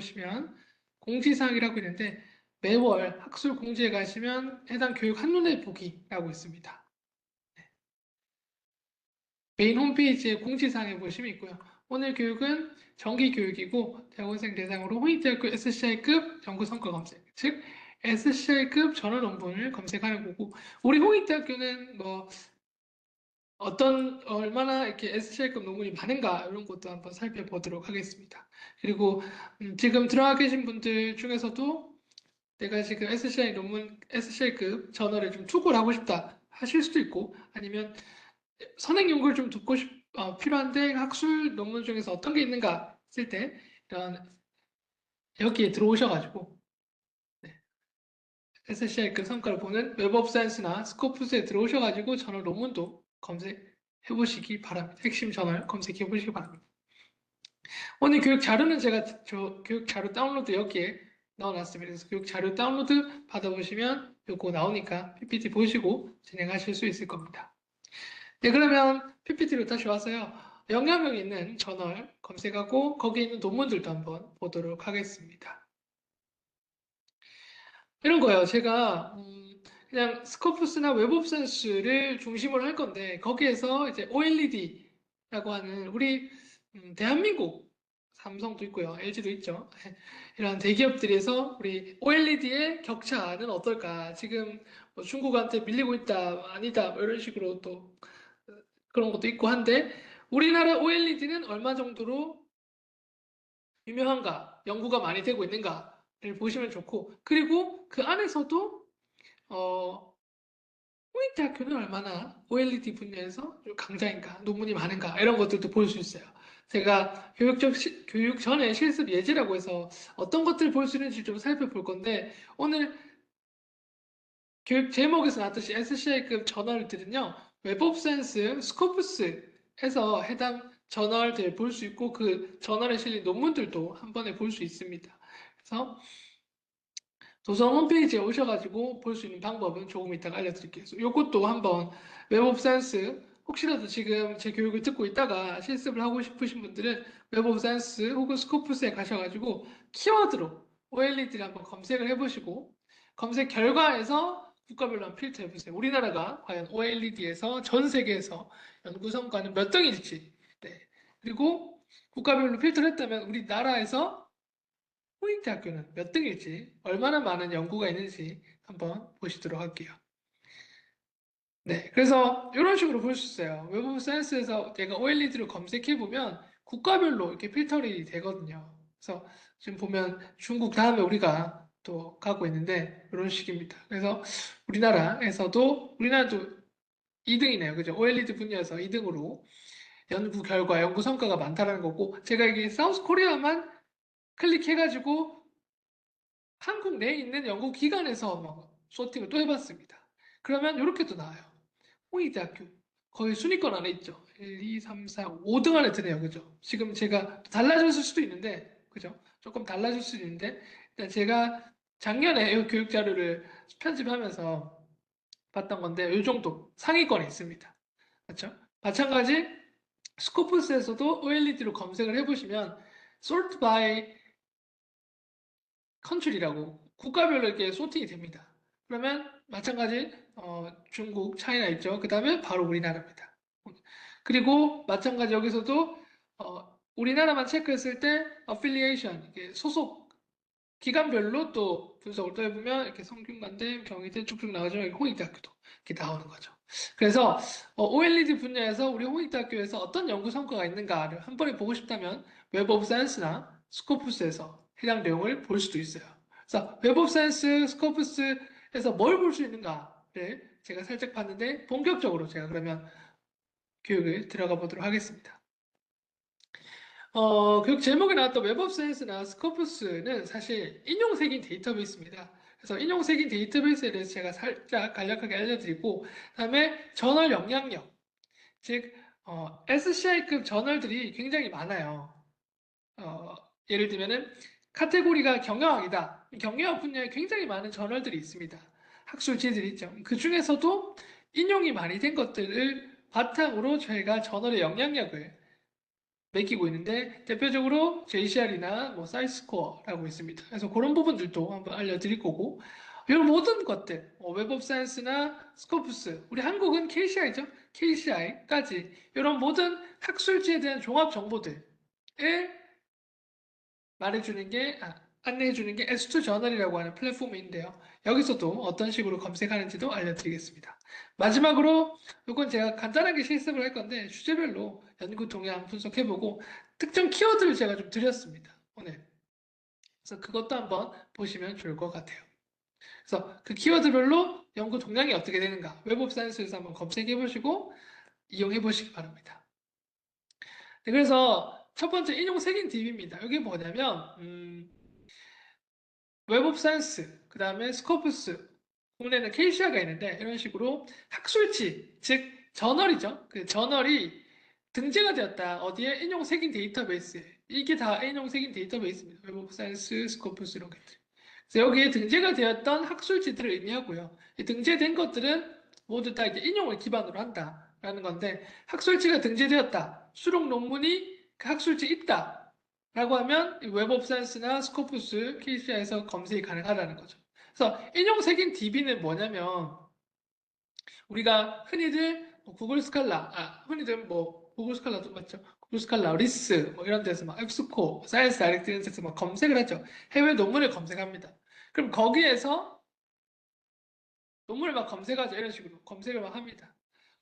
보시면 공지사항이라고 있는데 매월 학술 공지에 가시면 해당 교육 한눈에 보기라고 있습니다. 메인 홈페이지에 공지사항에 보시면 있고요. 오늘 교육은 정기 교육이고 대학원생 대상으로 홍익대학교 SCI급 연구 성과 검색, 즉 SCI급 전원 논문을 검색하는 거고 우리 홍익대학교는 뭐 얼마나 이렇게 SCI급 논문이 많은가 이런 것도 한번 살펴보도록 하겠습니다. 그리고 지금 들어가 계신 분들 중에서도 내가 지금 SCI급 저널에 좀 투고를 하고 싶다 하실 수도 있고 아니면 선행 연구를 좀 필요한데 학술 논문 중에서 어떤 게 있는가 했을 때 이런 여기에 들어오셔가지고 SCI급 성과를 보는 웹 오브 사이언스나 스코프스에 들어오셔가지고 저널 논문도 검색해 보시기 바랍니다. 핵심 저널 검색해 보시기 바랍니다. 오늘 교육 자료는 제가 교육 자료 다운로드 여기에 넣어놨습니다. 그래서 교육 자료 다운로드 받아보시면 요거 나오니까 PPT 보시고 진행하실 수 있을 겁니다. 네, 그러면 PPT로 다시 와서요. 영향력 있는 저널 검색하고 거기에 있는 논문들도 한번 보도록 하겠습니다. 이런 거예요. 제가 그냥 스코프스나 웹 오브 사이언스를 중심으로 할 건데 거기에서 이제 OLED라고 하는 우리 대한민국 삼성도 있고요. LG도 있죠. 이런 대기업들에서 우리 OLED의 격차는 어떨까? 지금 뭐 중국한테 밀리고 있다, 아니다, 뭐 이런 식으로 또 그런 것도 있고 한데 우리나라 OLED는 얼마 정도로 유명한가, 연구가 많이 되고 있는가를 보시면 좋고 그리고 그 안에서도 홍익대학교는 얼마나 OLED 분야에서 좀 강자인가, 논문이 많은가 이런 것들도 볼 수 있어요. 제가 교육 전에 실습 예제라고 해서 어떤 것들을 볼 수 있는지 좀 살펴볼 건데 오늘 교육 제목에서 나왔듯이 SCI급 저널들은요, 웹 오브 사이언스, 스코프스에서 해당 저널들 볼 수 있고 그 저널에 실린 논문들도 한 번에 볼 수 있습니다. 그래서 도서 홈페이지에 오셔가지고 볼 수 있는 방법은 조금 이따가 알려드릴게요. 이것도 한번 웹 오브 사이언스 혹시라도 지금 제 교육을 듣고 있다가 실습을 하고 싶으신 분들은 웹 오브 사이언스 혹은 스코프스에 가셔가지고 키워드로 OLED를 한번 검색을 해보시고 검색 결과에서 국가별로 한번 필터 해보세요. 우리나라가 과연 OLED에서 전 세계에서 연구 성과는 몇 등일지, 네. 그리고 국가별로 필터를 했다면 우리나라에서 홍익대학교는 몇 등일지, 얼마나 많은 연구가 있는지 한번 보시도록 할게요. 네, 그래서 이런 식으로 볼 수 있어요. 웹 오브 사이언스에서 내가 OLED를 검색해보면 국가별로 이렇게 필터링이 되거든요. 그래서 지금 보면 중국 다음에 우리가 또 가고 있는데 이런 식입니다. 그래서 우리나라도 2등이네요. 그죠? OLED 분야에서 2등으로 연구 결과, 연구 성과가 많다는 거고 제가 이게 사우스 코리아만 클릭해가지고 한국 내에 있는 연구 기관에서 막 소팅을 또 해봤습니다. 그러면 이렇게 또 나와요. 홍익대학교. 거의 순위권 안에 있죠. 1, 2, 3, 4, 5등 안에 드네요. 그죠? 지금 제가 달라졌을 수도 있는데, 그죠? 조금 달라질 수도 있는데, 일단 제가 작년에 이 교육 자료를 편집하면서 봤던 건데, 이 정도 상위권에 있습니다. 그렇죠? 마찬가지 스코프스에서도 OLED로 검색을 해보시면 sort by 컨트리라고 국가별로 이렇게 소팅이 됩니다. 그러면 마찬가지 중국, 차이나 있죠. 그 다음에 바로 우리나라입니다. 그리고 마찬가지 여기서도 우리나라만 체크했을 때 affiliation 이게 소속 기관별로 또 분석을 또 해보면 이렇게 성균관대, 경희대 쭉쭉 나가죠. 여기 홍익대학교도 이렇게 나오는 거죠. 그래서 OLED 분야에서 우리 홍익대학교에서 어떤 연구 성과가 있는가를 한 번에 보고 싶다면 웹 오브 사이언스나 스코프스에서 해당 내용을 볼 수도 있어요. 그래서 웹 오브 사이언스, 스코프스에서 뭘 볼 수 있는가를 제가 살짝 봤는데 본격적으로 제가 그러면 교육을 들어가 보도록 하겠습니다. 교육 제목에 나왔던 웹 오브 사이언스나 스코프스는 사실 인용색인 데이터베이스입니다. 그래서 인용색인 데이터베이스에 대해서 제가 살짝 간략하게 알려드리고, 그다음에 저널 영향력, 즉 SCI급 저널들이 굉장히 많아요. 어, 예를 들면은 카테고리가 경영학이다. 경영학 분야에 굉장히 많은 저널들이 있습니다. 학술지들이 있죠. 그 중에서도 인용이 많이 된 것들을 바탕으로 저희가 저널의 영향력을 맡기고 있는데 대표적으로 JCR이나 뭐 사이스코어라고 있습니다. 그래서 그런 부분들도 한번 알려드릴 거고 이런 모든 것들 웹 오브 사이언스나 스코프스 우리 한국은 KCI죠. KCI까지 이런 모든 학술지에 대한 종합 정보들을 말해주는 게 안내해주는 게 S2 저널이라고 하는 플랫폼인데요. 여기서도 어떤 식으로 검색하는지도 알려드리겠습니다. 마지막으로 이건 제가 간단하게 실습을 할 건데 주제별로 연구 동향 분석해보고 특정 키워드를 제가 좀 드렸습니다. 오늘. 그래서 그것도 한번 보시면 좋을 것 같아요. 그래서 그 키워드별로 연구 동향이 어떻게 되는가 웹 오브 사이언스에서 한번 검색해보시고 이용해보시기 바랍니다. 네, 그래서 첫 번째 인용 색인 DB입니다. 이게 뭐냐면 웹 오브 사이언스, 그 다음에 스코프스, 국내는 KCI가 있는데 이런 식으로 학술지, 즉 저널이죠. 그 저널이 등재가 되었다. 어디에? 인용 색인 데이터베이스에. 이게 다 인용 색인 데이터베이스입니다. 웹 오브 사이언스, 스코프스 이런 것들. 그래서 여기에 등재가 되었던 학술지들을 의미하고요. 이 등재된 것들은 모두 다 이제 인용을 기반으로 한다라는 건데 학술지가 등재되었다. 수록 논문이 그 학술지 있다. 라고 하면 웹 오브 사이언스나 스코프스, KCI에서 검색이 가능하다는 거죠. 그래서 인용색인 DB는 뭐냐면 우리가 흔히들 구글 스칼라, 흔히들 뭐 구글 스칼라도 맞죠? 구글 스칼라, 리스 뭐 이런 데서 막 앱스코, 사이언스 다이렉트 이런 데서 막 검색을 하죠. 해외 논문을 검색합니다. 그럼 거기에서 논문을 막 검색하죠. 이런 식으로 검색을 막 합니다.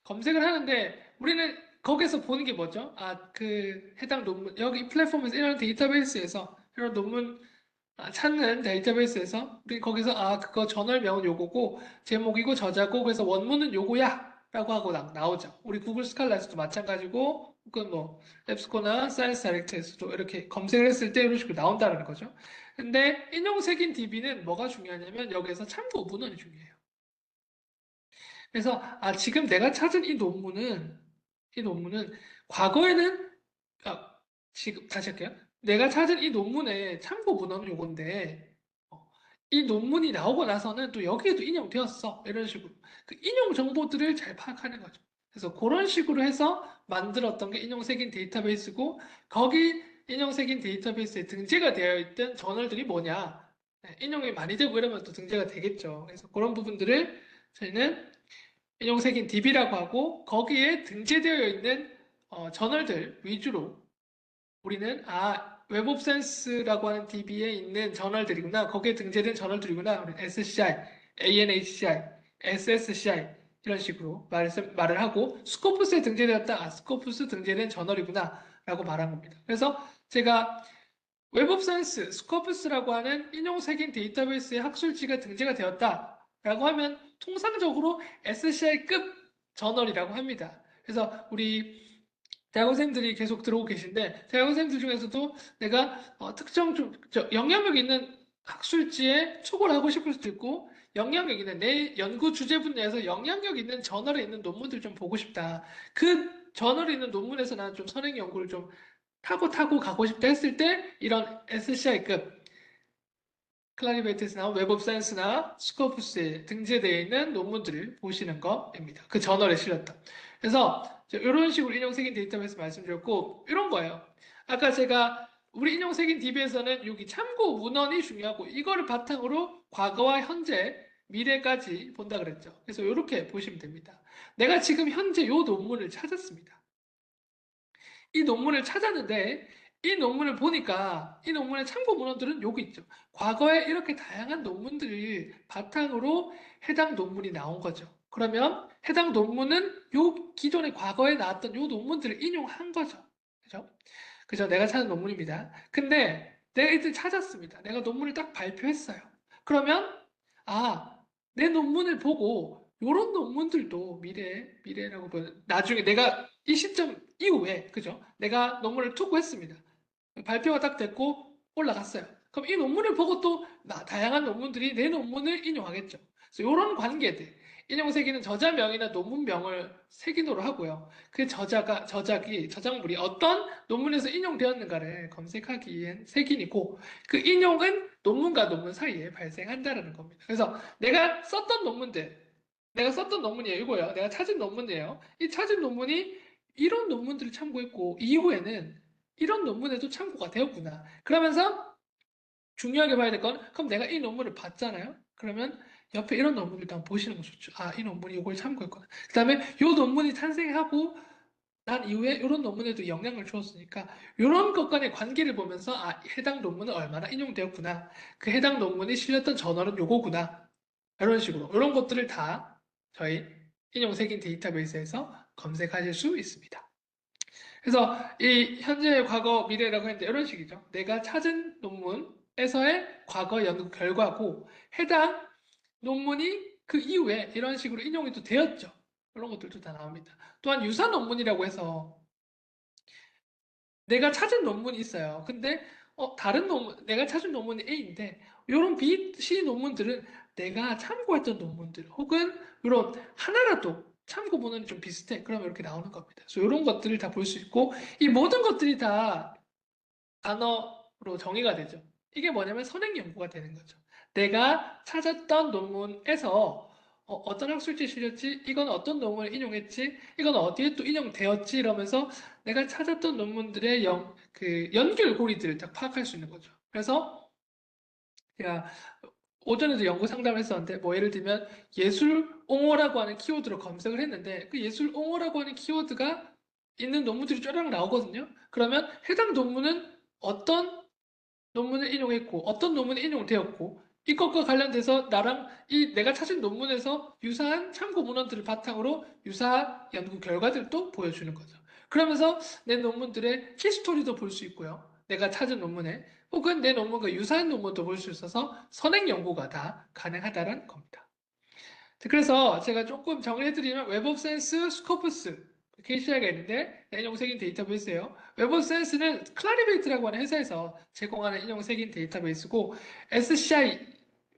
검색을 하는데 우리는 거기서 보는 게 뭐죠? 그 해당 논문 여기 플랫폼에서 이런 데이터베이스에서 이런 논문 찾는 데이터베이스에서 우리 거기서 그거 저널명은 요거고 제목이고 저자고 그래서 원문은 요거야 라고 하고 나오죠. 우리 구글 스칼라에서도 마찬가지고 혹은 뭐 앱스코나 사이언스 다이렉트에서도 이렇게 검색을 했을 때 이런 식으로 나온다는 거죠. 근데 인용색인 DB는 뭐가 중요하냐면 여기에서 참고 문헌이 중요해요. 그래서 지금 내가 찾은 이 논문은 과거에는 지금 다시 할게요. 내가 찾은 이 논문의 참고 문헌은 요건데 이 논문이 나오고 나서는 또 여기에도 인용되었어. 이런 식으로 그 인용 정보들을 잘 파악하는 거죠. 그래서 그런 식으로 해서 만들었던 게 인용색인 데이터베이스고 거기 인용색인 데이터베이스에 등재가 되어 있던 저널들이 뭐냐 인용이 많이 되고 이러면 또 등재가 되겠죠. 그래서 그런 부분들을 저희는 인용색인 DB라고 하고 거기에 등재되어 있는 저널들 위주로 우리는 웹 오브 사이언스라고 하는 DB에 있는 저널들이구나. 거기에 등재된 저널들이구나. 우리는 SCI, ANHCI, SSCI 이런 식으로 말을 하고 스코프스에 등재되었다. 스코프스 등재된 저널이구나 라고 말한 겁니다. 그래서 제가 웹 오브 사이언스, 스코프스라고 하는 인용색인 데이터베이스의 학술지가 등재가 되었다라고 하면 통상적으로 SCI급 저널이라고 합니다. 그래서 우리 대학원생들이 계속 들어오고 계신데 대학원생들 중에서도 내가 특정 좀 영향력 있는 학술지에 촉을 하고 싶을 수도 있고 영향력 있는 내 연구 주제 분야에서 영향력 있는 저널에 있는 논문들 좀 보고 싶다. 그 저널에 있는 논문에서 나는 좀 선행 연구를 좀 타고 가고 싶다 했을 때 이런 SCI급 클라리베이트스나 웹 오브 사이언스나 스코프스에 등재되어 있는 논문들을 보시는 것입니다. 그 저널에 실렸다. 그래서 이런 식으로 인용색인 데이터베이스 말씀드렸고 이런 거예요. 아까 제가 우리 인용색인 DB에서는 여기 참고 문헌이 중요하고 이거를 바탕으로 과거와 현재, 미래까지 본다 그랬죠. 그래서 이렇게 보시면 됩니다. 내가 지금 현재 이 논문을 찾았습니다. 이 논문을 찾았는데 이 논문을 보니까 이 논문의 참고 문헌들은 여기 있죠. 과거에 이렇게 다양한 논문들이 바탕으로 해당 논문이 나온 거죠. 그러면 해당 논문은 요 기존의 과거에 나왔던 요 논문들을 인용한 거죠. 그죠? 그죠? 내가 찾은 논문입니다. 근데 내가 이들 찾았습니다. 내가 논문을 딱 발표했어요. 그러면 내 논문을 보고 요런 논문들도 미래라고 보는 나중에 내가 이 시점 이후에 그죠? 내가 논문을 투고했습니다. 발표가 딱 됐고 올라갔어요. 그럼 이 논문을 보고 또 다양한 논문들이 내 논문을 인용하겠죠. 그래서 이런 관계들 인용색이는 저자명이나 논문명을 색인으로 하고요. 그 저작물이 어떤 논문에서 인용되었는가를 검색하기 위한 색인이고 그 인용은 논문과 논문 사이에 발생한다는 겁니다. 그래서 내가 썼던 논문이에요. 이거요. 내가 찾은 논문이에요. 이 찾은 논문이 이런 논문들을 참고했고 이후에는 이런 논문에도 참고가 되었구나. 그러면서 중요하게 봐야 될 건, 그럼 내가 이 논문을 봤잖아요. 그러면 옆에 이런 논문들도 한번 보시는 거 좋죠. 아, 이 논문이 이걸 참고했구나. 그 다음에 이 논문이 탄생하고 난 이후에 이런 논문에도 영향을 주었으니까 이런 것 간의 관계를 보면서 아, 해당 논문은 얼마나 인용되었구나. 그 해당 논문이 실렸던 저널은 요거구나. 이런 식으로 이런 것들을 다 저희 인용색인 데이터베이스에서 검색하실 수 있습니다. 그래서 이 현재, 과거, 미래라고 했는데 이런 식이죠. 내가 찾은 논문에서의 과거 연구 결과고 해당 논문이 그 이후에 이런 식으로 인용이 또 되었죠. 이런 것들도 다 나옵니다. 또한 유사 논문이라고 해서 내가 찾은 논문이 있어요. 근데 다른 논문, 내가 찾은 논문이 A인데 이런 B, C 논문들은 내가 참고했던 논문들 혹은 이런 하나라도 참고 문헌이 좀 비슷해. 그러면 이렇게 나오는 겁니다. 그래서 이런 것들을 다 볼 수 있고 이 모든 것들이 다 단어로 정의가 되죠. 이게 뭐냐면 선행 연구가 되는 거죠. 내가 찾았던 논문에서 떤 학술지에 실렸지, 이건 어떤 논문을 인용했지, 이건 어디에 또 인용되었지 이러면서 내가 찾았던 논문들의 그 연결고리들을 딱 파악할 수 있는 거죠. 그래서 제가 오전에도 연구 상담을 했었는데 뭐 예를 들면 예술 옹호라고 하는 키워드로 검색을 했는데 그 예술 옹호라고 하는 키워드가 있는 논문들이 쫙 나오거든요. 그러면 해당 논문은 어떤 논문을 인용했고 어떤 논문이 인용되었고 이것과 관련돼서 나랑 이 내가 찾은 논문에서 유사한 참고 문헌들을 바탕으로 유사 연구 결과들도 보여주는 거죠. 그러면서 내 논문들의 히스토리도 볼 수 있고요. 내가 찾은 논문에 혹은 내 논문과 유사한 논문도 볼 수 있어서 선행 연구가 다 가능하다는 겁니다. 그래서 제가 조금 정리해드리면 웹 오브 사이언스 스코프스 KCI가 있는데 인용색인 데이터베이스예요. 웹 오브 사이언스는 클라리베이트라고 하는 회사에서 제공하는 인용색인 데이터베이스고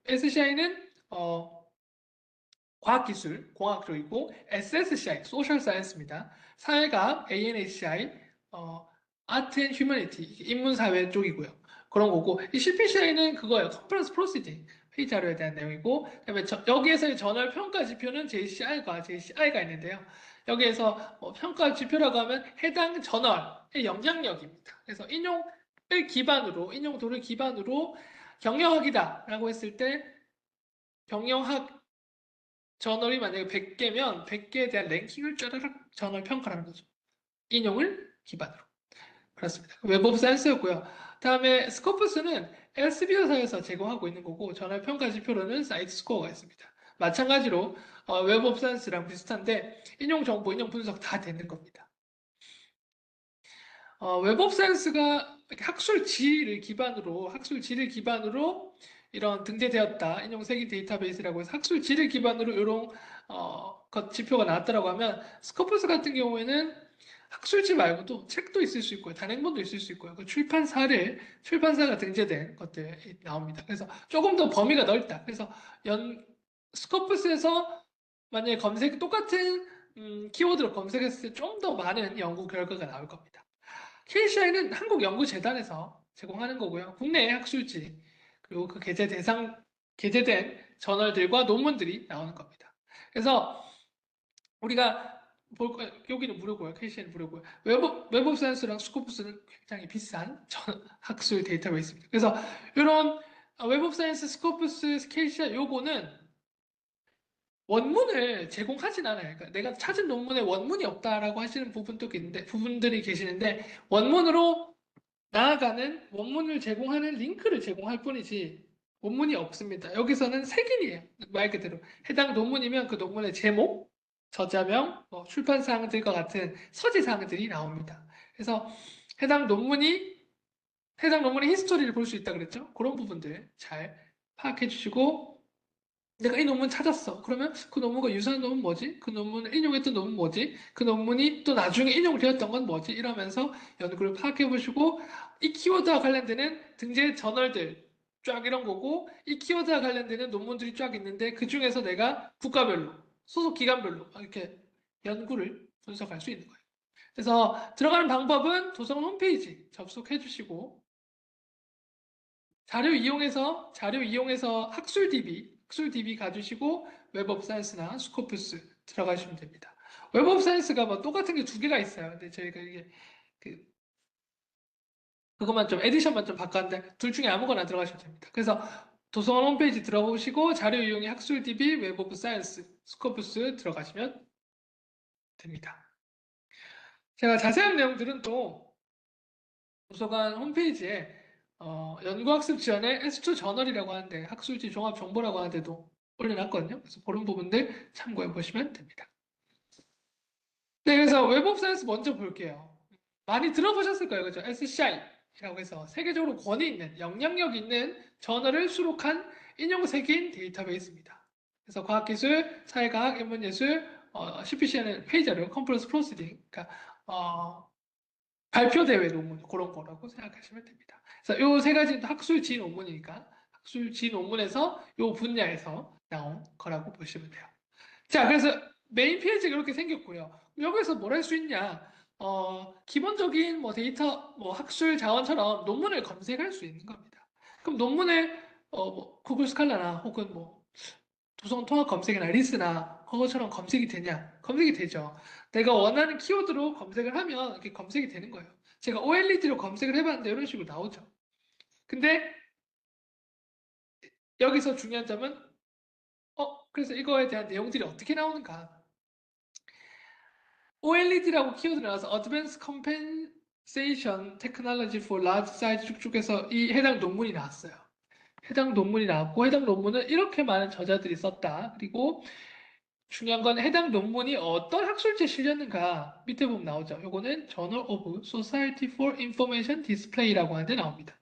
SCI는 과학기술, 공학 쪽이고 SSCI, 소셜 사이언스입니다. 사회과학, ANHCI, 아트 앤 휴머니티, 인문사회 쪽이고요. 그런 거고 이 CPCI는 그거예요. 컨퍼런스 프로시딩, 회의 자료에 대한 내용이고 그다음에 여기에서의 저널 평가 지표는 JCI가 있는데요. 여기에서 평가 지표라고 하면 해당 저널의 영향력입니다. 그래서 인용도를 기반으로 경영학이다라고 했을 때 경영학 저널이 만약에 100개면 100개에 대한 랭킹을 쫘라락 저널 평가를 하는 거죠. 인용을 기반으로. 그렇습니다. 웹 오브 사이언스였고요. 다음에 스코프스는 엘스비어사에서 제공하고 있는 거고 저널 평가 지표로는 사이트 스코어가 있습니다. 마찬가지로 웹 오브 사이언스랑 비슷한데 인용 정보, 인용 분석 다 되는 겁니다. 웹 오브 사이언스가 학술지를 기반으로 이런 등재되었다. 인용 세기 데이터베이스라고 해서 학술지를 기반으로 이런 지표가 나왔다라고 하면 스코프스 같은 경우에는 학술지 말고도 책도 있을 수 있고요. 단행본도 있을 수 있고요. 그 출판사가 등재된 것들이 나옵니다. 그래서 조금 더 범위가 넓다. 그래서 스코프스에서 만약에 똑같은 키워드로 검색했을 때 좀 더 많은 연구 결과가 나올 겁니다. KCI는 한국연구재단에서 제공하는 거고요. 국내 학술지, 그리고 그 게재된 저널들과 논문들이 나오는 겁니다. 그래서 우리가 여기는 무료고요. KCI는 무료고요. 웹 오브 사이언스랑 스코프스는 굉장히 비싼 학술 데이터베이스입니다. 그래서 이런 웹 오브 사이언스, 스코프스, KCI 요거는 원문을 제공하진 않아요. 그러니까 내가 찾은 논문에 원문이 없다라고 하시는 부분들이 계시는데 원문으로 나아가는 원문을 제공하는 링크를 제공할 뿐이지 원문이 없습니다. 여기서는 색인이에요. 말 그대로. 해당 논문이면 그 논문의 제목, 저자명, 출판 사항들과 같은 서지 사항들이 나옵니다. 그래서 해당 논문이 해당 논문의 히스토리를 볼 수 있다 그랬죠? 그런 부분들 잘 파악해 주시고 내가 이 논문 찾았어. 그러면 그 논문과 유사한 논문 뭐지? 그 논문을 인용했던 논문 뭐지? 그 논문이 또 나중에 인용되었던 건 뭐지? 이러면서 연구를 파악해 보시고 이 키워드와 관련되는 등재 저널들 쫙 이런 거고 이 키워드와 관련되는 논문들이 쫙 있는데 그 중에서 내가 국가별로 소속 기관별로 이렇게 연구를 분석할 수 있는 거예요. 그래서 들어가는 방법은 도서관 홈페이지 접속해 주시고 자료 이용해서 학술 DB 가주시고 웹 오브 사이언스나 스코프스 들어가시면 됩니다. 웹 오브 사이언스가 뭐 똑같은 게 두 개가 있어요. 근데 저희가 이게 그 그것만 좀 에디션만 좀 바꿨는데 둘 중에 아무거나 들어가셔도 됩니다. 그래서 도서관 홈페이지 들어보시고 자료 이용이 학술 DB, 웹 오브 사이언스, 스코프스 들어가시면 됩니다. 제가 자세한 내용들은 또 도서관 홈페이지에 연구학습 지원의 S2 저널이라고 하는데 학술지 종합 정보라고 하는데도 올려놨거든요. 그래서 그런 부분들 참고해 보시면 됩니다. 네, 그래서 웹 오브 사이언스 먼저 볼게요. 많이 들어보셨을 거예요. 그죠? SCI라고 해서 세계적으로 권위 있는, 영향력 있는 저널을 수록한 인용색인 데이터베이스입니다. 그래서 과학기술, 사회과학, 인문예술, CPC는 페이저를 컨퍼런스 프로시딩, 그러니까 발표대회 논문 그런 거라고 생각하시면 됩니다. 그래서 요 세 가지는 학술지 논문이니까 학술지 논문에서 요 분야에서 나온 거라고 보시면 돼요. 자, 그래서 메인 페이지가 이렇게 생겼고요. 여기서 뭘 할 수 있냐? 기본적인 뭐 데이터, 뭐 학술 자원처럼 논문을 검색할 수 있는 겁니다. 그럼 논문을 뭐 구글 스칼라나 혹은 뭐 도서관 통합 검색이나 리스나 그거처럼 검색이 되냐? 검색이 되죠. 내가 원하는 키워드로 검색을 하면 이렇게 검색이 되는 거예요. 제가 OLED로 검색을 해봤는데 이런 식으로 나오죠. 근데 여기서 중요한 점은 그래서 이거에 대한 내용들이 어떻게 나오는가? OLED라고 키워드 나와서 Advanced Compensation Technology for Large Size 쭉쭉해서 이 해당 논문이 나왔어요. 해당 논문이 나왔고 해당 논문은 이렇게 많은 저자들이 썼다. 그리고 중요한 건 해당 논문이 어떤 학술지에 실렸는가 밑에 보면 나오죠. 요거는 Journal of Society for Information Display라고 하는데 나옵니다.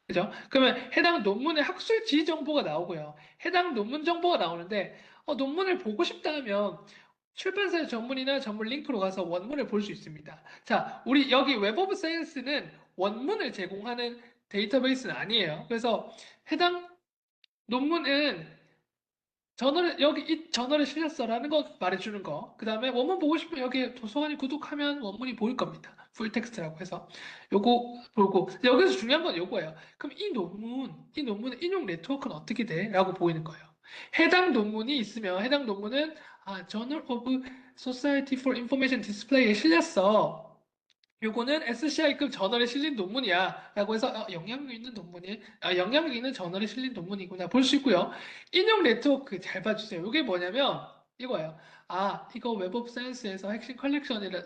그죠? 그러면 해당 논문의 학술지 정보가 나오고요. 해당 논문 정보가 나오는데 논문을 보고 싶다 하면 출판사의 전문이나 전문 링크로 가서 원문을 볼 수 있습니다. 자, 우리 여기 웹 오브 사이언스는 원문을 제공하는 데이터베이스는 아니에요. 그래서 해당 논문은 여기 이 저널에 실렸어라는 거 말해주는 거. 그 다음에 원문 보고 싶으면 여기 도서관이 구독하면 원문이 보일 겁니다. 풀 텍스트라고 해서. 요거 보고. 여기서 중요한 건 요거예요. 그럼 이 논문의 인용 네트워크는 어떻게 돼? 라고 보이는 거예요. 해당 논문이 있으면 해당 논문은 Journal of Society for Information Display에 실렸어. 요거는 SCI급 저널에 실린 논문이야. 라고 해서 영향력 있는 논문이, 영향력 있는 저널에 실린 논문이구나 볼 수 있고요. 인용 네트워크 잘 봐주세요. 이게 뭐냐면 이거예요. 이거 웹 오브 사이언스에서 핵심 컬렉션이라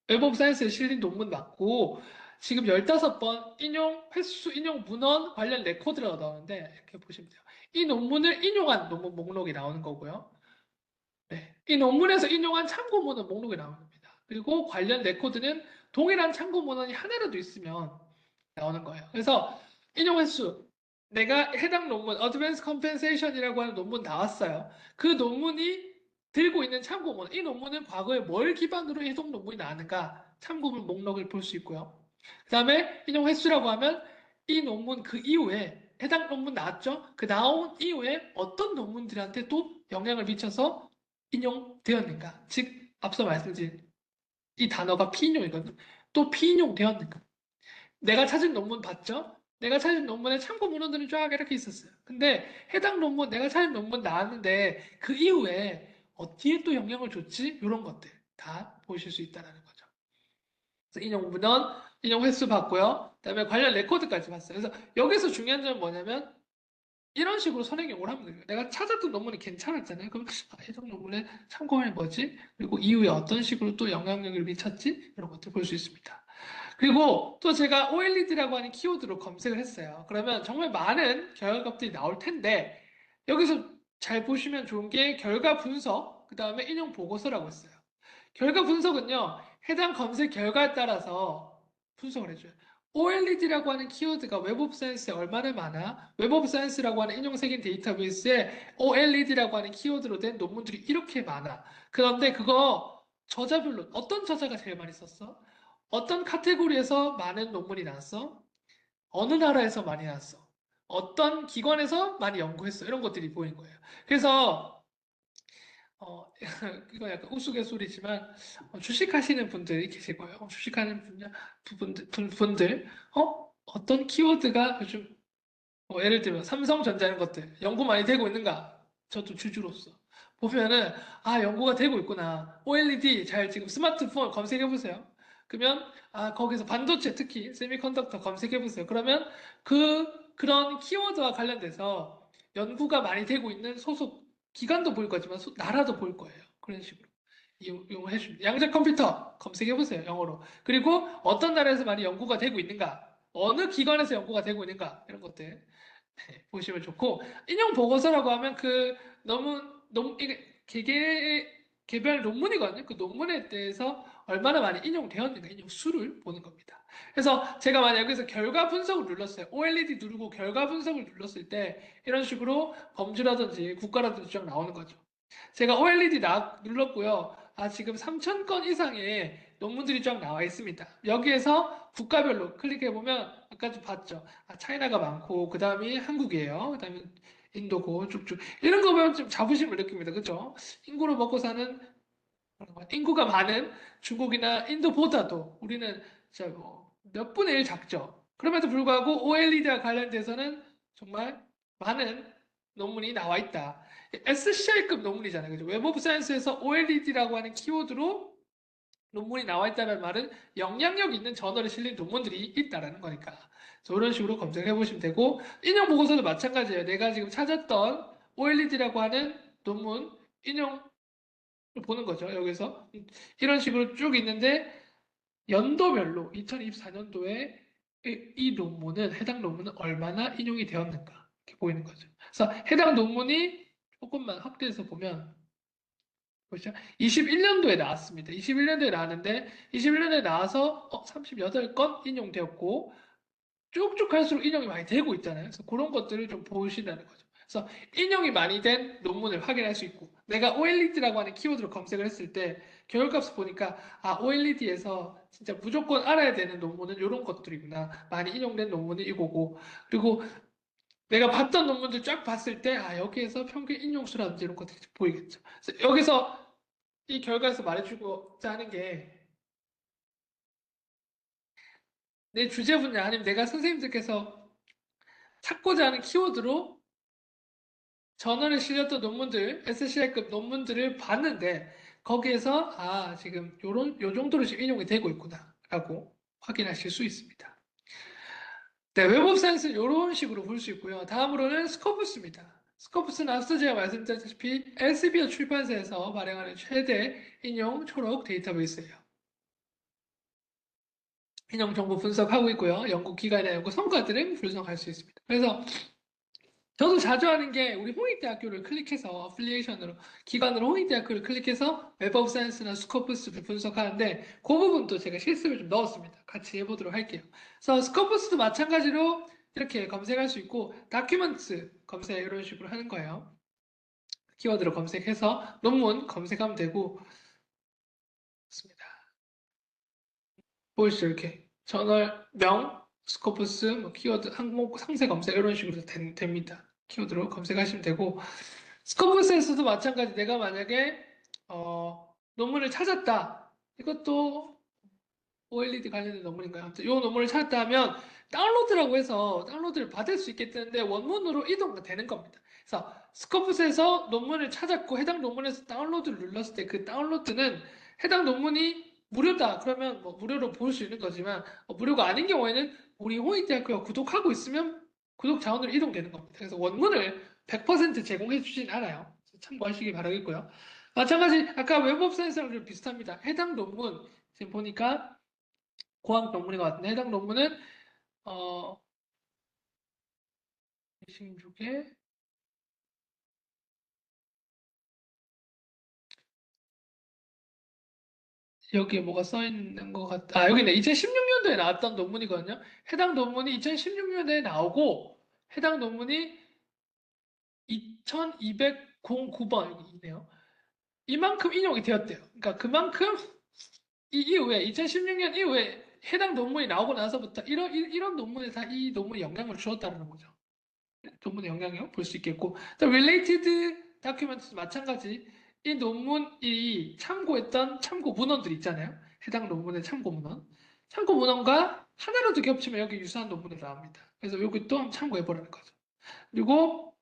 웹 오브 사이언스에 실린 논문 맞고 지금 15번 인용 횟수, 인용 문헌 관련 레코드라고 나오는데 이렇게 보시면 돼요. 이 논문을 인용한 논문 목록이 나오는 거고요. 네. 이 논문에서 인용한 참고문헌 목록이 나오는 겁니다. 그리고 관련 레코드는 동일한 참고문헌이 하나라도 있으면 나오는 거예요. 그래서 인용 횟수, 내가 해당 논문, Advanced Compensation이라고 하는 논문 나왔어요. 그 논문이 들고 있는 참고문, 이 논문은 과거에 뭘 기반으로 해석 논문이 나왔는가 참고문 목록을 볼 수 있고요. 그 다음에 인용 횟수라고 하면 이 논문 그 이후에 해당 논문 나왔죠? 그 나온 이후에 어떤 논문들한테 또 영향을 미쳐서 인용되었는가? 즉, 앞서 말씀드린 이 단어가 피인용이거든요. 또 피인용되었는가? 내가 찾은 논문 봤죠? 내가 찾은 논문에 참고 문헌들은 쫙 이렇게 있었어요. 근데 해당 논문, 내가 찾은 논문 나왔는데 그 이후에 어디에 또 영향을 줬지? 이런 것들 다 보실 수 있다는 거죠. 그래서 인용 문헌, 인용 횟수 봤고요. 그다음에 관련 레코드까지 봤어요. 그래서 여기서 중요한 점은 뭐냐면 이런 식으로 선행용을 하면 돼요. 내가 찾았던 논문이 괜찮았잖아요. 그럼 해당 논문의 참고점이 뭐지? 그리고 이후에 어떤 식으로 또 영향력을 미쳤지? 이런 것들 볼 수 있습니다. 그리고 또 제가 OLED라고 하는 키워드로 검색을 했어요. 그러면 정말 많은 결과값들이 나올 텐데 여기서 잘 보시면 좋은 게 결과 분석, 그 다음에 인용 보고서라고 있어요. 결과 분석은요, 해당 검색 결과에 따라서 분석을 해줘요. OLED라고 하는 키워드가 웹 오브 사이언스에 얼마나 많아? 웹 오브 사이언스라고 하는 인용색인 데이터베이스에 OLED라고 하는 키워드로 된 논문들이 이렇게 많아. 그런데 그거 저자별로 어떤 저자가 제일 많이 썼어? 어떤 카테고리에서 많은 논문이 나왔어? 어느 나라에서 많이 나왔어? 어떤 기관에서 많이 연구했어? 이런 것들이 보이는 거예요. 그래서 이거 약간 우스갯소리지만 주식하시는 분들이 계실 거예요. 주식하는 분들 어떤 키워드가 요즘 예를 들면 삼성전자 이런 것들 연구 많이 되고 있는가? 저도 주주로서 보면은 연구가 되고 있구나. OLED 잘 지금 스마트폰 검색해 보세요. 그러면 거기서 반도체 특히 세미컨덕터 검색해 보세요. 그러면 그런 키워드와 관련돼서 연구가 많이 되고 있는 소속 기관도 보일 거지만 나라도 보일 거예요. 그런 식으로 이용해 줍니다. 양자 컴퓨터 검색해 보세요. 영어로. 그리고 어떤 나라에서 많이 연구가 되고 있는가? 어느 기관에서 연구가 되고 있는가? 이런 것들 보시면 좋고 인용 보고서라고 하면 이게 개별 논문이거든요. 그 논문에 대해서 얼마나 많이 인용되었는가, 인용 수를 보는 겁니다. 그래서 제가 만약 여기서 결과 분석을 눌렀어요. OLED 누르고 결과 분석을 눌렀을 때 이런 식으로 범주라든지 국가라든지 쫙 나오는 거죠. 제가 OLED 눌렀고요. 지금 3,000건 이상의 논문들이 쫙 나와 있습니다. 여기에서 국가별로 클릭해보면 아까 좀 봤죠. 차이나가 많고 그 다음이 한국이에요. 그 다음에 인도고 쭉쭉 이런 거 보면 좀 자부심을 느낍니다. 그죠? 인구로 먹고 사는 인구가 많은 중국이나 인도보다도 우리는 진짜 뭐몇 분의 1 작죠. 그럼에도 불구하고 OLED와 관련돼서는 정말 많은 논문이 나와 있다. SCI급 논문이잖아요. 그죠? 웹 오브 사이언스에서 OLED라고 하는 키워드로 논문이 나와 있다는 말은 영향력 있는 저널에 실린 논문들이 있다라는 거니까. 이런 식으로 검색해 보시면 되고, 인용 보고서도 마찬가지예요. 내가 지금 찾았던 OLED라고 하는 논문 인용 보는 거죠. 여기서 이런 식으로 쭉 있는데 연도별로 2024년도에 이 논문은 해당 논문은 얼마나 인용이 되었는가 이렇게 보이는 거죠. 그래서 해당 논문이 조금만 확대해서 보면 보시죠. 21년도에 나왔습니다. 21년도에 나왔는데 21년도에 나와서 38건 인용되었고 쭉쭉 갈수록 인용이 많이 되고 있잖아요. 그래서 그런 것들을 좀 보신다는 거죠. 그래서 인용이 많이 된 논문을 확인할 수 있고 내가 OLED라고 하는 키워드로 검색을 했을 때 결과값을 보니까 OLED에서 진짜 무조건 알아야 되는 논문은 이런 것들이구나. 많이 인용된 논문은 이거고 그리고 내가 봤던 논문들 쫙 봤을 때 여기에서 평균 인용수라든지 이런 것들이 보이겠죠. 그래서 여기서 이 결과에서 말해주고자 하는 게 내 주제 분야 아니면 내가 선생님들께서 찾고자 하는 키워드로 저널에 실렸던 논문들, SCI급 논문들을 봤는데 거기에서 지금 요 정도로 지금 인용이 되고 있구나라고 확인하실 수 있습니다. 네, 웹 오브 사이언스는 이런 식으로 볼 수 있고요. 다음으로는 스코프스입니다. 스코프스는 앞서 제가 말씀드렸다시피 엘세비어 출판사에서 발행하는 최대 인용 초록 데이터베이스예요. 인용 정보 분석하고 있고요. 연구 기간이나 연구 성과들을 분석할 수 있습니다. 그래서 저도 자주 하는 게 우리 홍익대학교를 클릭해서 어플리에이션으로 기관으로 홍익대학교를 클릭해서 웹 오브 사이언스나 스코프스를 분석하는데 그 부분도 제가 실습을 좀 넣었습니다. 같이 해보도록 할게요. 그래서 스코프스도 마찬가지로 이렇게 검색할 수 있고 다큐멘트 검색 이런 식으로 하는 거예요. 키워드로 검색해서 논문 검색하면 되고 있습니다. 보이시죠? 이렇게 저널명, 스코프스, 뭐 키워드 항목 상세 검색 이런 식으로 됩니다. 키워드로 검색하시면 되고 스코프스에서도 마찬가지 내가 만약에 논문을 찾았다. 이것도 OLED 관련된 논문인가요? 아무튼 이 논문을 찾았다 하면 다운로드라고 해서 다운로드를 받을 수 있겠는데 원문으로 이동가 되는 겁니다. 그래서 스코프스에서 논문을 찾았고 해당 논문에서 다운로드를 눌렀을 때 그 다운로드는 해당 논문이 무료다. 그러면 뭐 무료로 볼 수 있는 거지만 무료가 아닌 경우에는 우리 홍익대학교가 구독하고 있으면 구독 자원으로 이동되는 겁니다. 그래서 원문을 100% 제공해 주진 않아요. 참고하시기 바라겠고요. 마찬가지 아까 웹 오브 사이언스랑 좀 비슷합니다. 해당 논문 지금 보니까 고학 논문인 것 같은데 해당 논문은 어 26에 여기에 뭐가 써 있는 것 같아. 여기 있네. 2016년도에 나왔던 논문이거든요. 해당 논문이 2016년도에 나오고 해당 논문이 2209번 여기 있네요. 이만큼 인용이 되었대요. 그러니까 그만큼 이 이후에 2016년 이후에 해당 논문이 나오고 나서부터 이런 논문에 다 이 논문이 영향을 주었다는 거죠. 논문의 영향력 볼 수 있겠고, 또 related documents도 마찬가지. 이 논문이 참고했던 참고 문헌들 있잖아요. 해당 논문의 참고 문헌. 참고 문헌과 하나라도 겹치면 여기 유사한 논문이 나옵니다. 그래서 여기 또 한번 참고해 보라는 거죠. 그리고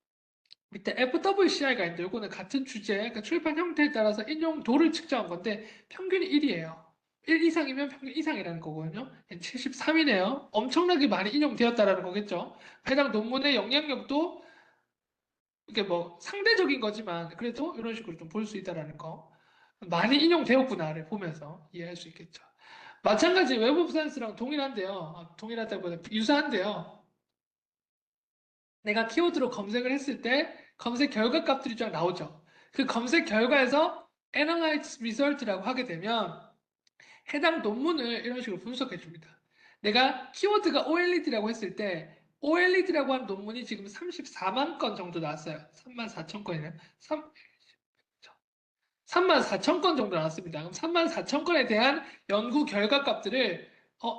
밑에 FWCI가 있는데 이거는 같은 주제, 그러니까 출판 형태에 따라서 인용도를 측정한 건데 평균이 1이에요. 1 이상이면 평균 이상이라는 거거든요. 73이네요. 엄청나게 많이 인용되었다라는 거겠죠. 해당 논문의 영향력도 이게 뭐 상대적인 거지만 그래도 이런 식으로 좀 볼 수 있다라는 거. 많이 인용되었구나를 보면서 이해할 수 있겠죠. 마찬가지 웹 오브 사이언스랑 동일한데요. 동일하다기보다 유사한데요. 내가 키워드로 검색을 했을 때 검색 결과 값들이 쫙 나오죠. 그 검색 결과에서 Analyze Result라고 하게 되면 해당 논문을 이런 식으로 분석해 줍니다. 내가 키워드가 OLED라고 했을 때 OLED라고 한 논문이 지금 34만 건 정도 나왔어요. 3만 4천 건이네요. 3만 4천 건 정도 나왔습니다. 그럼 3만 4천 건에 대한 연구 결과 값들을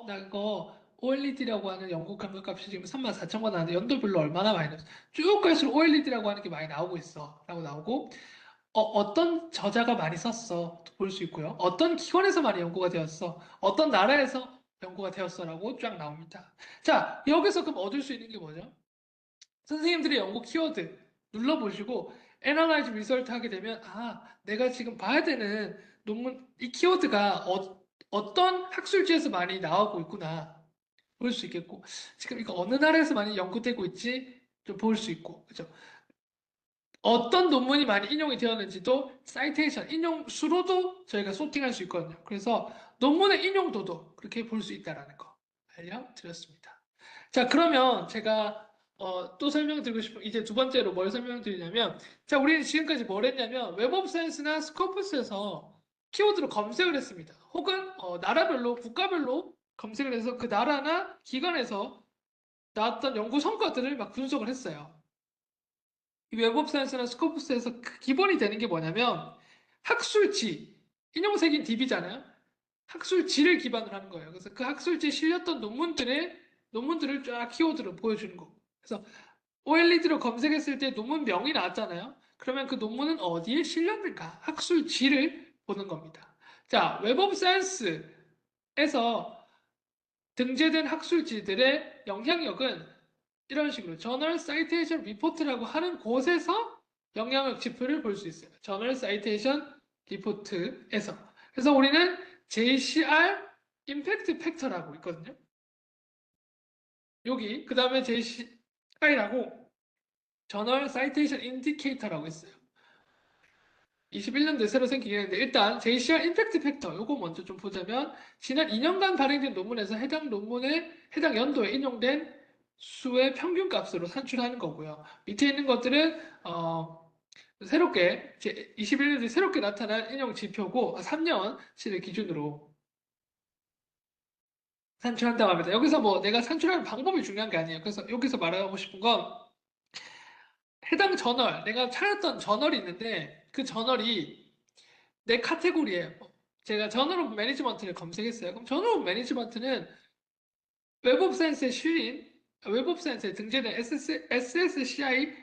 나 이거 OLED라고 하는 연구 결과 값이 지금 3만 4천 건 나왔는데 연도별로 얼마나 많이 나왔어? 쭉 갈수록 OLED라고 하는 게 많이 나오고 있어. 라고 나오고 어떤 저자가 많이 썼어. 볼 수 있고요. 어떤 기관에서 많이 연구가 되었어. 어떤 나라에서 연구가 되었어라고 쫙 나옵니다. 자, 여기서 그럼 얻을 수 있는 게 뭐죠? 선생님들의 연구 키워드 눌러보시고 Analyze Result 하게 되면 내가 지금 봐야 되는 논문 이 키워드가 어떤 학술지에서 많이 나오고 있구나 볼 수 있겠고 지금 이거 어느 나라에서 많이 연구되고 있지 좀 볼 수 있고 그죠? 어떤 논문이 많이 인용이 되었는지도 사이테이션 인용 수로도 저희가 소팅할 수 있거든요. 그래서 논문의 인용도도 그렇게 볼 수 있다라는 거 알려드렸습니다. 자, 그러면 제가 또 설명드리고 싶은 이제 두 번째로 뭘 설명드리냐면 자, 우리는 지금까지 뭘 했냐면 웹 오브 사이언스나 스코프스에서 키워드로 검색을 했습니다. 혹은 나라별로 국가별로 검색을 해서 그 나라나 기관에서 나왔던 연구 성과들을 막 분석을 했어요. 웹 오브 사이언스나 스코프스에서 그 기본이 되는 게 뭐냐면 학술지, 인용색인 DB잖아요. 학술지를 기반으로 하는 거예요. 그래서 그 학술지에 실렸던 논문들을 쫙 키워드로 보여주는 거고. 그래서 OLED로 검색했을 때 논문명이 나왔잖아요. 그러면 그 논문은 어디에 실렸는가? 학술지를 보는 겁니다. 자, 웹 오브 사이언스에서 등재된 학술지들의 영향력은 이런 식으로 저널 사이테이션 리포트라고 하는 곳에서 영향력 지표를 볼 수 있어요. 저널 사이테이션 리포트에서. 그래서 우리는 JCR 임팩트 팩터라고 있거든요. 여기 그 다음에 JCI라고 저널 사이테이션 인디케이터라고 있어요. 21년도에 새로 생기긴 했는데 일단 JCR 임팩트 팩터 요거 먼저 좀 보자면 지난 2년간 발행된 논문에서 해당 연도에 인용된 수의 평균 값으로 산출하는 거고요. 밑에 있는 것들은 새롭게 21년도에 새롭게 나타난 인용 지표고 3년치를 기준으로 산출한다고 합니다. 여기서 뭐 내가 산출하는 방법이 중요한 게 아니에요. 그래서 여기서 말하고 싶은 건 해당 저널, 내가 찾았던 저널이 있는데 그 저널이 내 카테고리에 제가 저널 오브 매니지먼트를 검색했어요. 그럼 저널 오브 매니지먼트는 웹 오브 사이언스에 실린 웹 오브 사이언스에 등재된 SSCI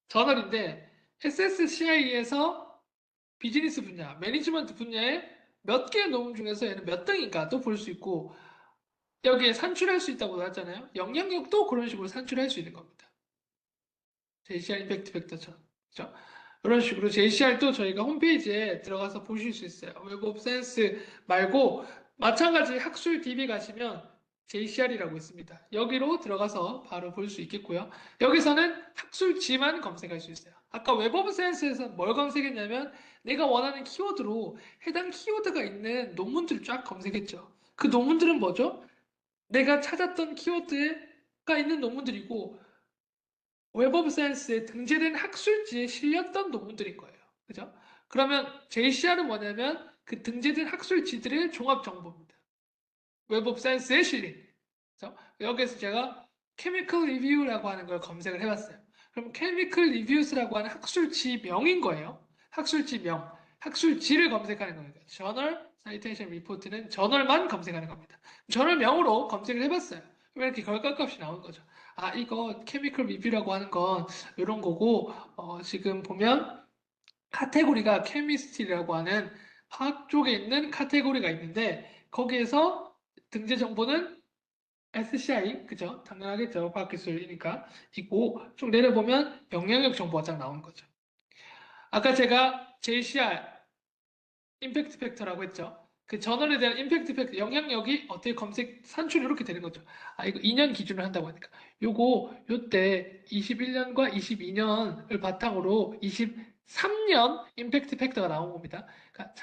저널인데 SSCI에서 비즈니스 분야, 매니지먼트 분야에 몇 개의 논문 중에서 얘는 몇 등인가 또 볼 수 있고 여기에 산출할 수 있다고 나왔잖아요. 영향력도 그런 식으로 산출할 수 있는 겁니다. JCR 임팩트 팩터처럼. 그죠? 이런 식으로 JCR도 저희가 홈페이지에 들어가서 보실 수 있어요. 웹 오브 사이언스 말고 마찬가지 학술 DB 가시면 JCR이라고 있습니다. 여기로 들어가서 바로 볼 수 있겠고요. 여기서는 학술지만 검색할 수 있어요. 아까 웹 오브 사이언스에서 뭘 검색했냐면 내가 원하는 키워드로 해당 키워드가 있는 논문들을 쫙 검색했죠. 그 논문들은 뭐죠? 내가 찾았던 키워드가 있는 논문들이고 웹 오브 사이언스에 등재된 학술지에 실렸던 논문들인 거예요. 그죠? 그러면 JCR은 뭐냐면 그 등재된 학술지들의 종합 정보입니다. 웹 오브 사이언스에 실린. 그죠? 여기에서 제가 Chemical Review라고 하는 걸 검색을 해봤어요. 그럼 Chemical Reviews.라고 하는 학술지 명인 거예요. 학술지 명. 학술지를 검색하는 겁니다. Journal Citation Report는 저널만 검색하는 겁니다. 저널명으로 검색을 해봤어요. 왜 이렇게 결과값이 나온 거죠? 이거 케미컬 리뷰라고 하는 건 이런 거고, 지금 보면 카테고리가 케미스트리라고 하는 화학 쪽에 있는 카테고리가 있는데, 거기에서 등재 정보는 SCI, 그죠? 당연하겠죠. 과학기술이니까. 있고, 쭉 내려보면 영향력 정보가 쫙 나오는 거죠. 아까 제가 JCR, 임팩트 팩터라고 했죠. 그 저널에 대한 임팩트 팩터, 영향력이 어떻게 검색, 산출이 이렇게 되는 거죠. 아, 이거 2년 기준으로 한다고 하니까. 요때 21년과 22년을 바탕으로 23년 임팩트 팩터가 나온 겁니다. 그러니까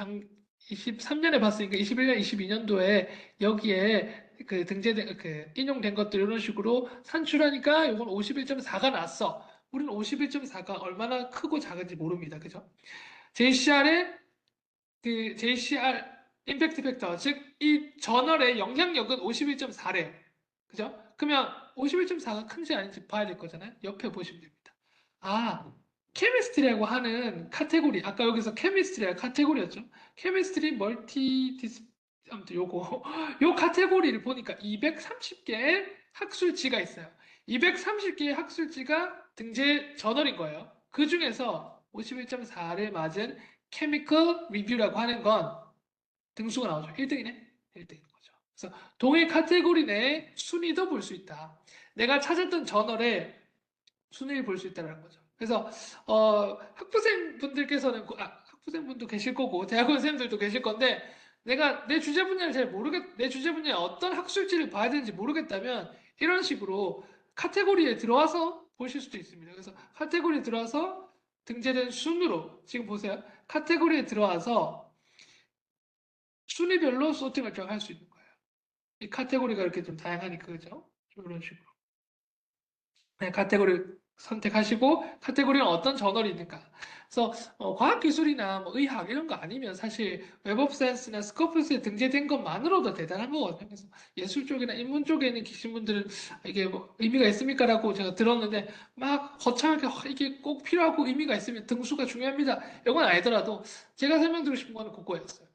23년에 봤으니까 21년, 22년도에 여기에 그 등재된, 그 인용된 것들 이런 식으로 산출하니까 이건 51.4가 났어. 우리는 51.4가 얼마나 크고 작은지 모릅니다. 그죠? JCR의 그 JCR 임팩트 팩터, 즉 이 저널의 영향력은 51.4래. 그죠? 그러면 51.4가 큰지 아닌지 봐야 될 거잖아요. 옆에 보시면 됩니다. 아, 케미스트리라고 하는 카테고리, 아까 여기서 케미스트리가 카테고리였죠. 케미스트리 멀티 디스 아무튼 요 카테고리를 보니까 230개의 학술지가 있어요. 230개의 학술지가 등재 저널인 거예요. 그 중에서 51.4를 맞은 케미컬 리뷰라고 하는 건 등수가 나오죠. 1등이네. 1등인 거죠. 그래서 동일 카테고리 내에 순위도 볼 수 있다. 내가 찾았던 저널에 순위를 볼 수 있다는 거죠. 그래서 학부생분들께서는 학부생분도 계실 거고 대학원 생들도 계실 건데 내가 내 주제 분야를 내 주제 분야에 어떤 학술지를 봐야 되는지 모르겠다면 이런 식으로 카테고리에 들어와서 보실 수도 있습니다. 그래서 카테고리에 들어와서 등재된 순으로 지금 보세요. 카테고리에 들어와서 순위별로 소팅을 좀 할 수 있는 거예요. 이 카테고리가 이렇게 좀 다양하니까 그죠? 이런 식으로. 네, 카테고리를 선택하시고 카테고리는 어떤 저널이 있는가. 그래서 과학기술이나 뭐 의학 이런 거 아니면 사실 웹오브사이언스나 스코프스에 등재된 것만으로도 대단한 거거든요. 그래서 예술 쪽이나 인문 쪽에 있는 계신 분들은 이게 뭐 의미가 있습니까라고 제가 들었는데 막 거창하게 이게 꼭 필요하고 의미가 있으면 등수가 중요합니다. 이건 아니더라도 제가 설명드리고 싶은 거는 그거였어요.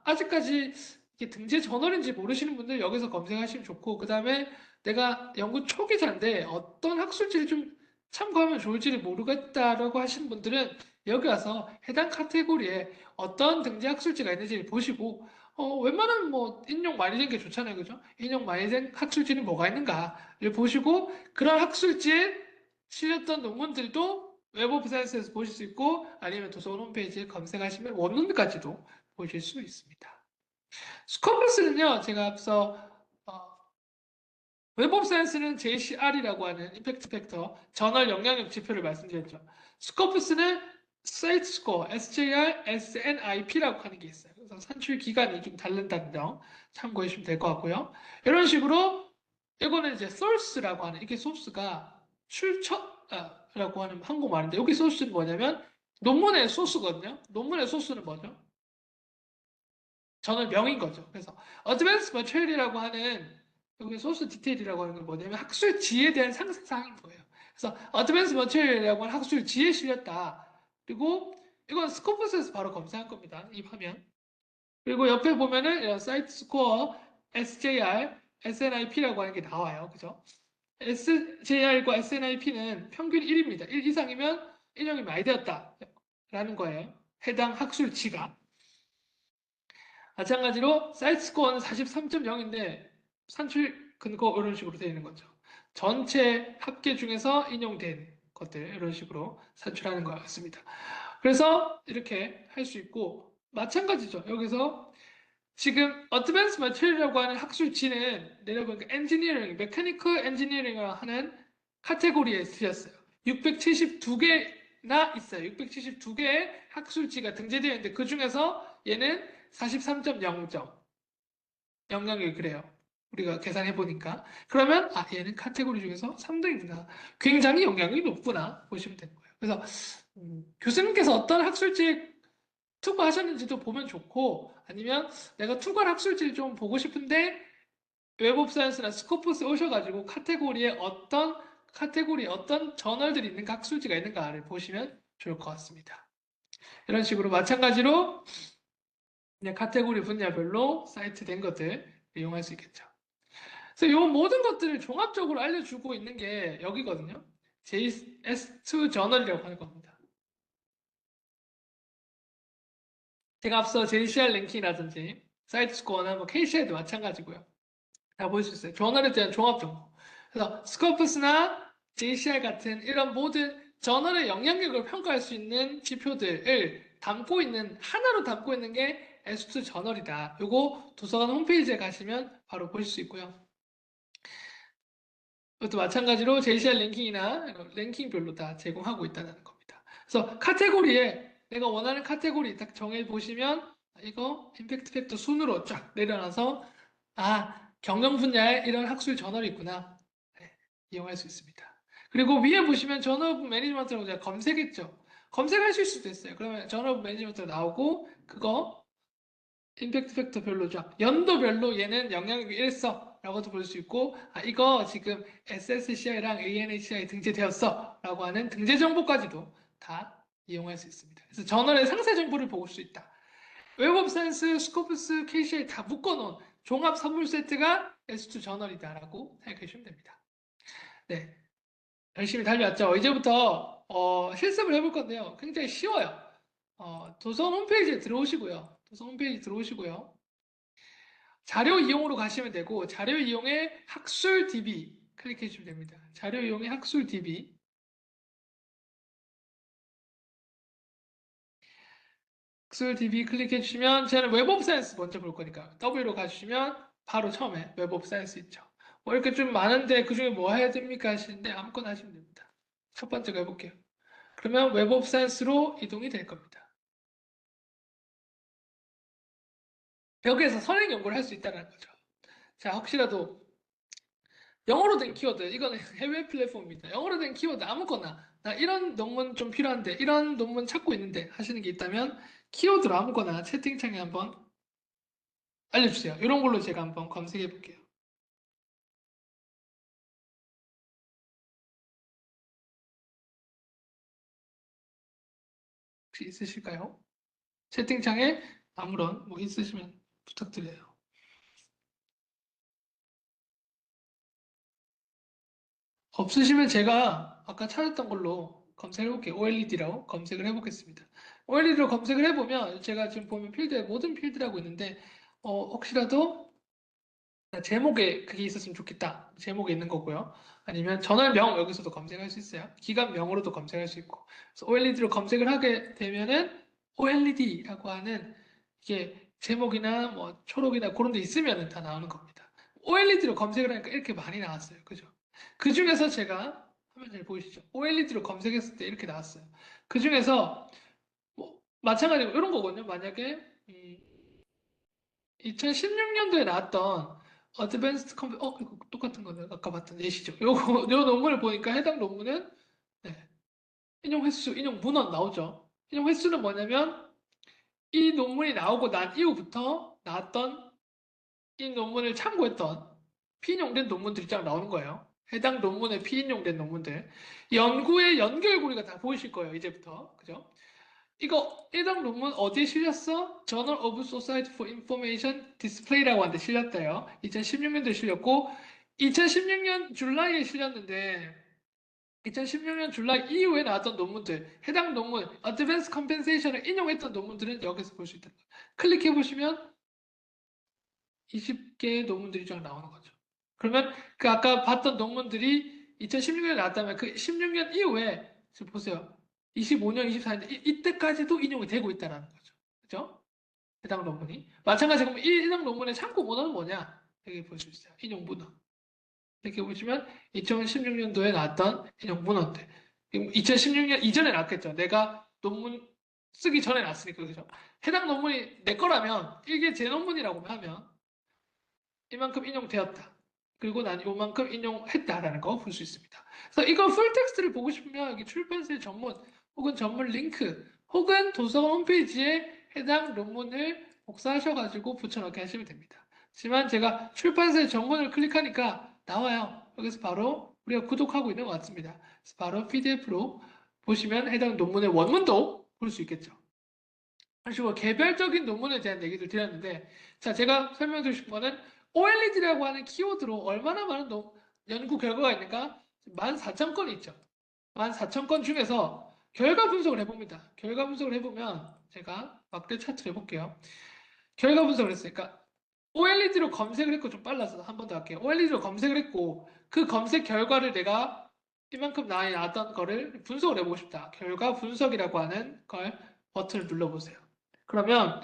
아직까지 이게 등재 저널인지 모르시는 분들 여기서 검색하시면 좋고 그 다음에 내가 연구 초기자인데 어떤 학술지를 좀 참고하면 좋을지를 모르겠다라고 하시는 분들은 여기 와서 해당 카테고리에 어떤 등재 학술지가 있는지를 보시고 웬만하면 뭐 인용 많이 된 게 좋잖아요. 그죠? 인용 많이 된 학술지는 뭐가 있는가를 보시고 그런 학술지에 실렸던 논문들도 웹 오브 사이언스에서 보실 수 있고 아니면 도서관 홈페이지에 검색하시면 원문까지도 보실 수 있습니다. 스코퍼스는요, 제가 앞서 어, 웹 오브 사이언스는 JCR이라고 하는 임팩트 팩터, 저널 영향력 지표를 말씀드렸죠. 스코프스는 사이트 스코어, SJR, SNIP라고 하는 게 있어요. 그래서 산출 기간이 좀 다른다는 점 참고해 주시면 될 것 같고요. 이런 식으로 이거는 이제 source라고 하는 이게 소스가 출처라고 하는 한국말인데 여기 소스는 뭐냐면 논문의 소스거든요. 논문의 소스는 뭐죠? 저널 명인 거죠. 그래서 어드밴스 머티리얼이라고 하는 여기 소스 디테일이라고 하는 건 뭐냐면 학술지에 대한 상세사항인 거예요. 그래서 어드밴스 머티리얼이라고 하는 학술지에 실렸다. 그리고 이건 스코프스에서 바로 검사한 겁니다. 이 화면. 그리고 옆에 보면은 사이트 스코어, SJR, SNIP라고 하는 게 나와요. 그죠? SJR과 SNIP는 평균 1입니다. 1 이상이면 인용이 많이 되었다. 라는 거예요. 해당 학술지가. 마찬가지로 사이트 스코어는 43.0인데 산출 근거 이런 식으로 되어 있는 거죠. 전체 합계 중에서 인용된 것들 이런 식으로 산출하는 것 같습니다. 그래서 이렇게 할 수 있고 마찬가지죠. 여기서 지금 어드밴스 마테리얼이라고 하는 학술지는 내려보니까 엔지니어링, 메카니컬 엔지니어링을 하는 카테고리에 쓰였어요. 672개나 있어요. 672개의 학술지가 등재되어 있는데 그 중에서 얘는 43.0점. 영향력이 그래요. 우리가 계산해 보니까. 그러면 얘는 카테고리 중에서 3등이구나. 굉장히 영향력이 높구나 보시면 되는 거예요. 그래서 교수님께서 어떤 학술지에 투과하셨는지도 보면 좋고 아니면 내가 투과한 학술지를 좀 보고 싶은데 웹 오브 사이언스나 스코프스 오셔가지고 카테고리에 어떤 저널들이 있는가 학술지가 있는가를 보시면 좋을 것 같습니다. 이런 식으로 마찬가지로 그냥 카테고리 분야별로 사이트 된 것들 이용할 수 있겠죠. 그래서 이 모든 것들을 종합적으로 알려주고 있는 게 여기거든요. JS2 저널이라고 하는 겁니다. 제가 앞서 JCR 랭킹이라든지 사이트 스코어나 뭐 KCR도 마찬가지고요. 다 볼 수 있어요. 저널에 대한 종합 정보. 그래서 스코프스나 JCR 같은 이런 모든 저널의 영향력을 평가할 수 있는 지표들을 하나로 담고 있는 게 S2 저널이다. 요거 도서관 홈페이지에 가시면 바로 보실 수 있고요. 이것도 마찬가지로 JCR 랭킹이나 랭킹별로 다 제공하고 있다는 겁니다. 그래서 카테고리에 내가 원하는 카테고리 딱 정해 보시면 이거 임팩트 팩터 순으로 쫙 내려놔서 경영 분야에 이런 학술 저널이 있구나. 네, 이용할 수 있습니다. 그리고 위에 보시면 저널 오브 매니지먼트라고 제가 검색했죠. 검색하실 수도 있어요. 그러면 저널 오브 매니지먼트가 나오고 그거 임팩트 팩터별로 쫙 연도별로 얘는 영향력이 1서 라고도 볼 수 있고 이거 지금 SSCI랑 ANHI 등재되었어 라고 하는 등재 정보까지도 다 이용할 수 있습니다. 그래서 저널의 상세 정보를 볼 수 있다. 웹 오브 사이언스, 스코프스, KCI 다 묶어놓은 종합 선물 세트가 S2 저널이다라고 생각해 주시면 됩니다. 네, 열심히 달려왔죠. 이제부터 실습을 해볼 건데요. 굉장히 쉬워요. 도서관 홈페이지에 들어오시고요. 도서관 홈페이지 들어오시고요. 자료 이용으로 가시면 되고 자료 이용의 학술 DB 클릭해 주시면 됩니다. 자료 이용의 학술 DB 학술 DB 클릭해 주시면 저는 웹 오브 사이언스 먼저 볼 거니까 W로 가주시면 바로 처음에 웹 오브 사이언스 있죠. 뭐 이렇게 좀 많은데 그 중에 뭐 해야 됩니까 하시는데 아무거나 하시면 됩니다. 첫 번째 거 해볼게요. 그러면 웹 오브 사이언스로 이동이 될 겁니다. 여기에서 선행 연구를 할 수 있다는 거죠. 자, 혹시라도 영어로 된 키워드, 이거는 해외 플랫폼입니다. 영어로 된 키워드 아무거나, 나 이런 논문 좀 필요한데, 이런 논문 찾고 있는데 하시는 게 있다면, 키워드로 아무거나 채팅창에 한번 알려주세요. 이런 걸로 제가 한번 검색해 볼게요. 혹시 있으실까요? 채팅창에 아무런 뭐 있으시면 부탁드려요. 없으시면 제가 아까 찾았던 걸로 검색해 볼게요. OLED라고 검색을 해보겠습니다. OLED로 검색을 해보면 제가 지금 보면 필드에 모든 필드라고 있는데 혹시라도 제목에 그게 있었으면 좋겠다. 제목에 있는 거고요. 아니면 전화명 여기서도 검색할 수 있어요. 기관명으로도 검색할 수 있고. 그래서 OLED로 검색을 하게 되면은 OLED라고 하는 이게 제목이나 뭐 초록이나 그런 데 있으면은 다 나오는 겁니다. OLED로 검색을 하니까 이렇게 많이 나왔어요. 그죠? 그 중에서 제가 화면 잘 보이시죠? OLED로 검색했을 때 이렇게 나왔어요. 그 중에서 뭐 마찬가지로 이런 거거든요. 만약에 2016년도에 나왔던 어드밴스드 컴퓨 이거 똑같은 거네. 아까 봤던 예시죠. 요 논문을 보니까 해당 논문은 네, 인용 횟수, 인용 문헌 나오죠. 인용 횟수는 뭐냐면 이 논문이 나오고 난 이후부터 나왔던 이 논문을 참고했던 피인용된 논문들이 쫙 나오는 거예요. 해당 논문에 피인용된 논문들. 연구의 연결고리가 다 보이실 거예요. 이제부터. 그죠? 이거 해당 논문 어디에 실렸어? Journal of Society for Information Display라고 하는데 실렸대요. 2016년도에 실렸고 2016년 줄라이에 실렸는데 2016년 줄라이 이후에 나왔던 논문들 해당 논문 Advanced Compensation을 인용했던 논문들은 여기서 볼 수 있다. 클릭해 보시면 20개의 논문들이 쫙 나오는 거죠. 그러면 그 아까 봤던 논문들이 2016년에 나왔다면 그 16년 이후에 지금 보세요. 25년, 24년 이때까지도 인용이 되고 있다는 거죠. 그죠? 해당 논문이. 마찬가지로 그럼 이 해당 논문의 참고 문헌은 뭐냐? 여기 볼 수 있어요. 인용 문헌. 이렇게 보시면 2016년도에 나왔던 인용 문헌들. 2016년 이전에 나왔겠죠. 내가 논문 쓰기 전에 나왔으니까 그죠? 해당 논문이 내 거라면 이게 제 논문이라고 하면 이만큼 인용되었다. 그리고 난 요만큼 인용했다라는 거 볼 수 있습니다. 그래서 이거 풀 텍스트를 보고 싶으면 여기 출판사의 전문 혹은 전문 링크 혹은 도서관 홈페이지에 해당 논문을 복사하셔가지고 붙여넣기 하시면 됩니다. 하지만 제가 출판사의 전문을 클릭하니까 나와요. 여기서 바로 우리가 구독하고 있는 것 같습니다. 그래서 바로 PDF로 보시면 해당 논문의 원문도 볼 수 있겠죠. 그리고 개별적인 논문에 대한 얘기를 드렸는데, 자, 제가 설명드리고 싶은 거는 OLED라고 하는 키워드로 얼마나 많은 연구 결과가 있는가? 14,000건이 있죠. 14,000건 중에서 결과 분석을 해봅니다. 결과 분석을 해보면 제가 막대 차트를 해볼게요. 결과 분석을 했으니까 OLED로 검색을 했고 좀 빨라서 한 번 더 할게요. OLED로 검색을 했고 그 검색 결과를 내가 이만큼 나왔던 거를 분석을 해보고 싶다. 결과 분석이라고 하는 걸 버튼을 눌러보세요. 그러면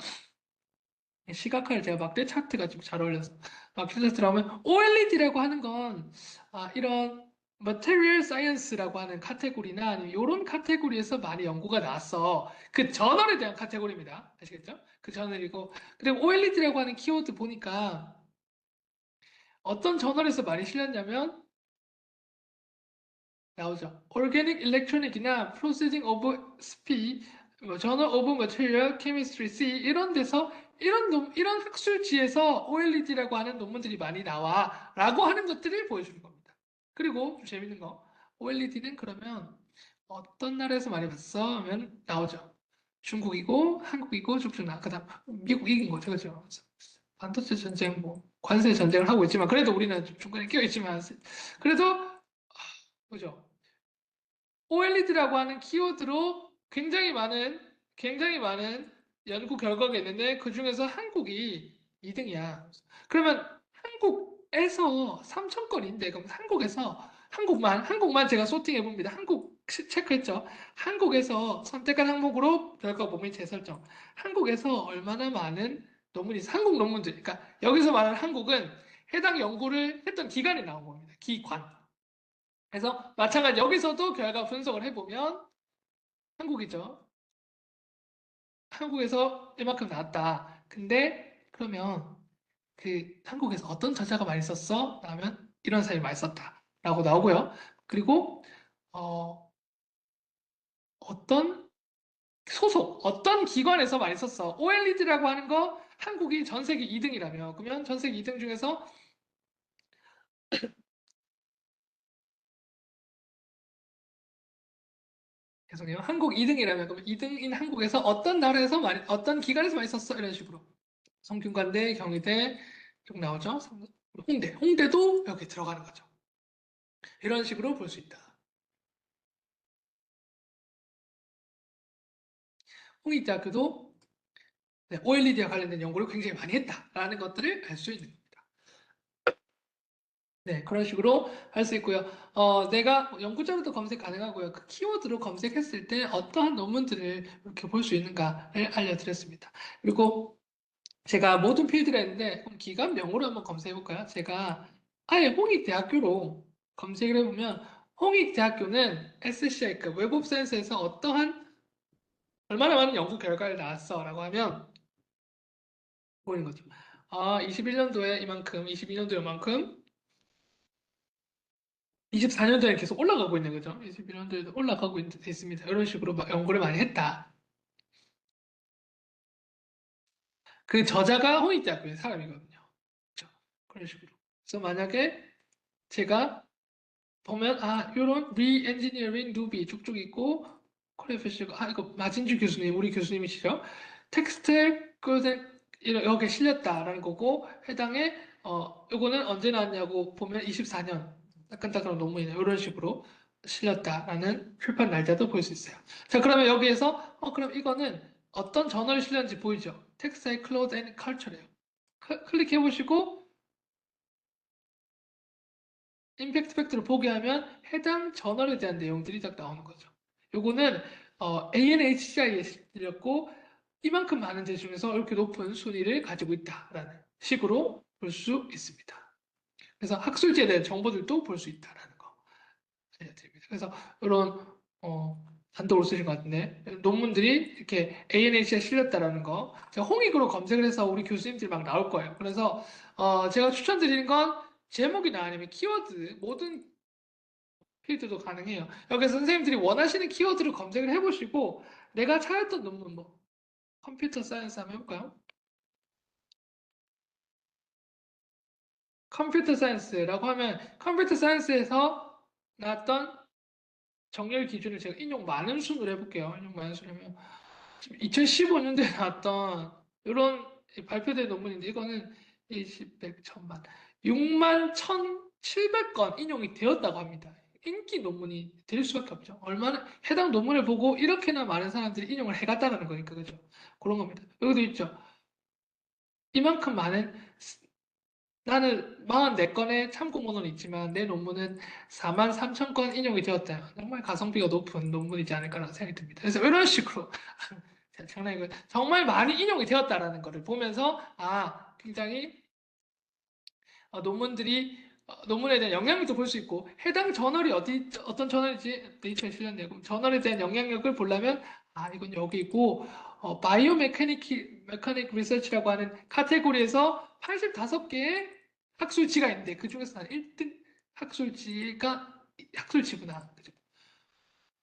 시각화를 제가 막대 차트가 좀 잘 어울려서 막대 차트로 하면 OLED라고 하는 건 이런 Material Science라고 하는 카테고리나 아니면 이런 카테고리에서 많이 연구가 나왔어. 그 저널에 대한 카테고리입니다. 아시겠죠? 그 저널이고 그리고 OLED라고 하는 키워드 보니까 어떤 저널에서 많이 실렸냐면 나오죠. Organic Electronic이나 Processing of SPE, Journal of Material Chemistry C 이런 데서 이런 학술지에서 OLED라고 하는 논문들이 많이 나와라고 하는 것들을 보여주는 겁니다. 그리고 좀 재밌는 거, OLED는 그러면 어떤 나라에서 많이 봤어? 하면 나오죠. 중국이고 한국이고 쭉쭉 나. 그다음 미국 이긴 거죠, 그죠? 반도체 전쟁, 뭐 관세 전쟁을 하고 있지만 그래도 우리는 좀 중간에 끼어 있지만 그래도 그죠? OLED라고 하는 키워드로 굉장히 많은 연구 결과가 있는데 그 중에서 한국이 2등이야. 그러면 한국에서 3,000건인데 그럼 한국만 제가 소팅해 봅니다. 한국 체크했죠. 한국에서 선택한 항목으로 결과 범위 재설정. 한국에서 얼마나 많은 논문이 한국 논문들. 그러니까 여기서 말하는 한국은 해당 연구를 했던 기관이 나온 겁니다. 기관. 그래서 마찬가지 여기서도 결과 분석을 해보면 한국이죠. 한국에서 이만큼 나왔다. 근데 그러면 그 한국에서 어떤 저자가 많이 썼어? 라면 이런 사람이 많이 썼다. 라고 나오고요. 그리고 어, 어떤 어떤 기관에서 많이 썼어? OLED라고 하는 거 한국이 전 세계 2등이라며. 그러면 전 세계 2등 중에서 죄송해요. 한국 2등이라면 그럼 2등인 한국에서 어떤 기관에서 많이 썼어? 이런 식으로. 성균관대, 경희대 쭉 나오죠. 홍대도 여기 들어가는 거죠. 이런 식으로 볼 수 있다. 홍익대학교도 OLED와 관련된 연구를 굉장히 많이 했다라는 것들을 알 수 있는 겁니다. 네, 그런 식으로 할 수 있고요. 내가 연구자료도 검색 가능하고요. 그 키워드로 검색했을 때 어떠한 논문들을 이렇게 볼 수 있는가를 알려드렸습니다. 그리고 제가 모든 필드가 있는데 그럼 기관명으로 한번 검색해 볼까요? 제가 아예 홍익대학교로 검색을 해보면 홍익대학교는 SCI, 그 웹 오브 사이언스에서 얼마나 많은 연구 결과를 나왔어 라고 하면 보이는 거죠. 21년도에 이만큼, 22년도에 이만큼, 24년도에 계속 올라가고 있는 거죠. 21년도에도 올라가고 있습니다. 이런 식으로 연구를 많이 했다. 그 저자가 홍익대학교의 사람이거든요. 그렇죠? 그런 식으로. 그래서 만약에 제가 보면 요런 re-engineering 루비 쭉쭉 있고 콜레피쉬고 이거 마진주 교수님 우리 교수님이시죠? 텍스트에 여기에 실렸다라는 거고 해당에 요거는 언제 나왔냐고 보면 24년 따끈따끈한 논문이네 이런 식으로 실렸다라는 출판 날짜도 볼 수 있어요. 자 그러면 여기에서 그럼 이거는 어떤 저널에 실렸는지 보이죠? 텍스타일 클로드 앤 컬처래요. 클릭해 보시고 임팩트 팩트를 보게 하면 해당 저널에 대한 내용들이 딱 나오는 거죠. 요거는 ANHCI에 실렸고 이만큼 많은 데 중에서 이렇게 높은 순위를 가지고 있다라는 식으로 볼 수 있습니다. 그래서 학술지에 대한 정보들도 볼 수 있다라는 거 알려드립니다. 그래서 이런 단독으로 쓰신 것 같은데 논문들이 이렇게 ANHCI에 실렸다라는 거 제가 홍익으로 검색을 해서 우리 교수님들이 막 나올 거예요. 그래서 제가 추천드리는 건 제목이나 아니면 키워드 모든 필드도 가능해요. 여기서 선생님들이 원하시는 키워드를 검색을 해보시고 내가 찾았던 논문 뭐 컴퓨터 사이언스 한번 해볼까요? 컴퓨터 사이언스라고 하면 컴퓨터 사이언스에서 나왔던 정렬 기준을 제가 인용 많은 순으로 해볼게요. 인용 많은 순 하면 2015년도에 나왔던 이런 발표된 논문인데 이거는 20, 100, 1000만 6만 1,700건 인용이 되었다고 합니다. 인기 논문이 될 수밖에 없죠. 얼마나 해당 논문을 보고 이렇게나 많은 사람들이 인용을 해갔다는 거니까 그죠? 그런 겁니다. 여기도 있죠. 이만큼 많은 나는 44건의 참고 문헌이 있지만 내 논문은 4만 3천 건 인용이 되었다. 정말 가성비가 높은 논문이지 않을까라는 생각이 듭니다. 그래서 이런 식으로 장난이고 정말 많이 인용이 되었다라는 것을 보면서 굉장히 논문들이 논문에 대한 영향력도 볼 수 있고 해당 저널이 어떤 저널인지 네이처에 실렸네요. 저널에 대한 영향력을 보려면 이건 여기 있고 바이오 메카닉 리서치라고 하는 카테고리에서 85개의 학술지가 있는데 그 중에서 한 1등 학술지구나. 그죠?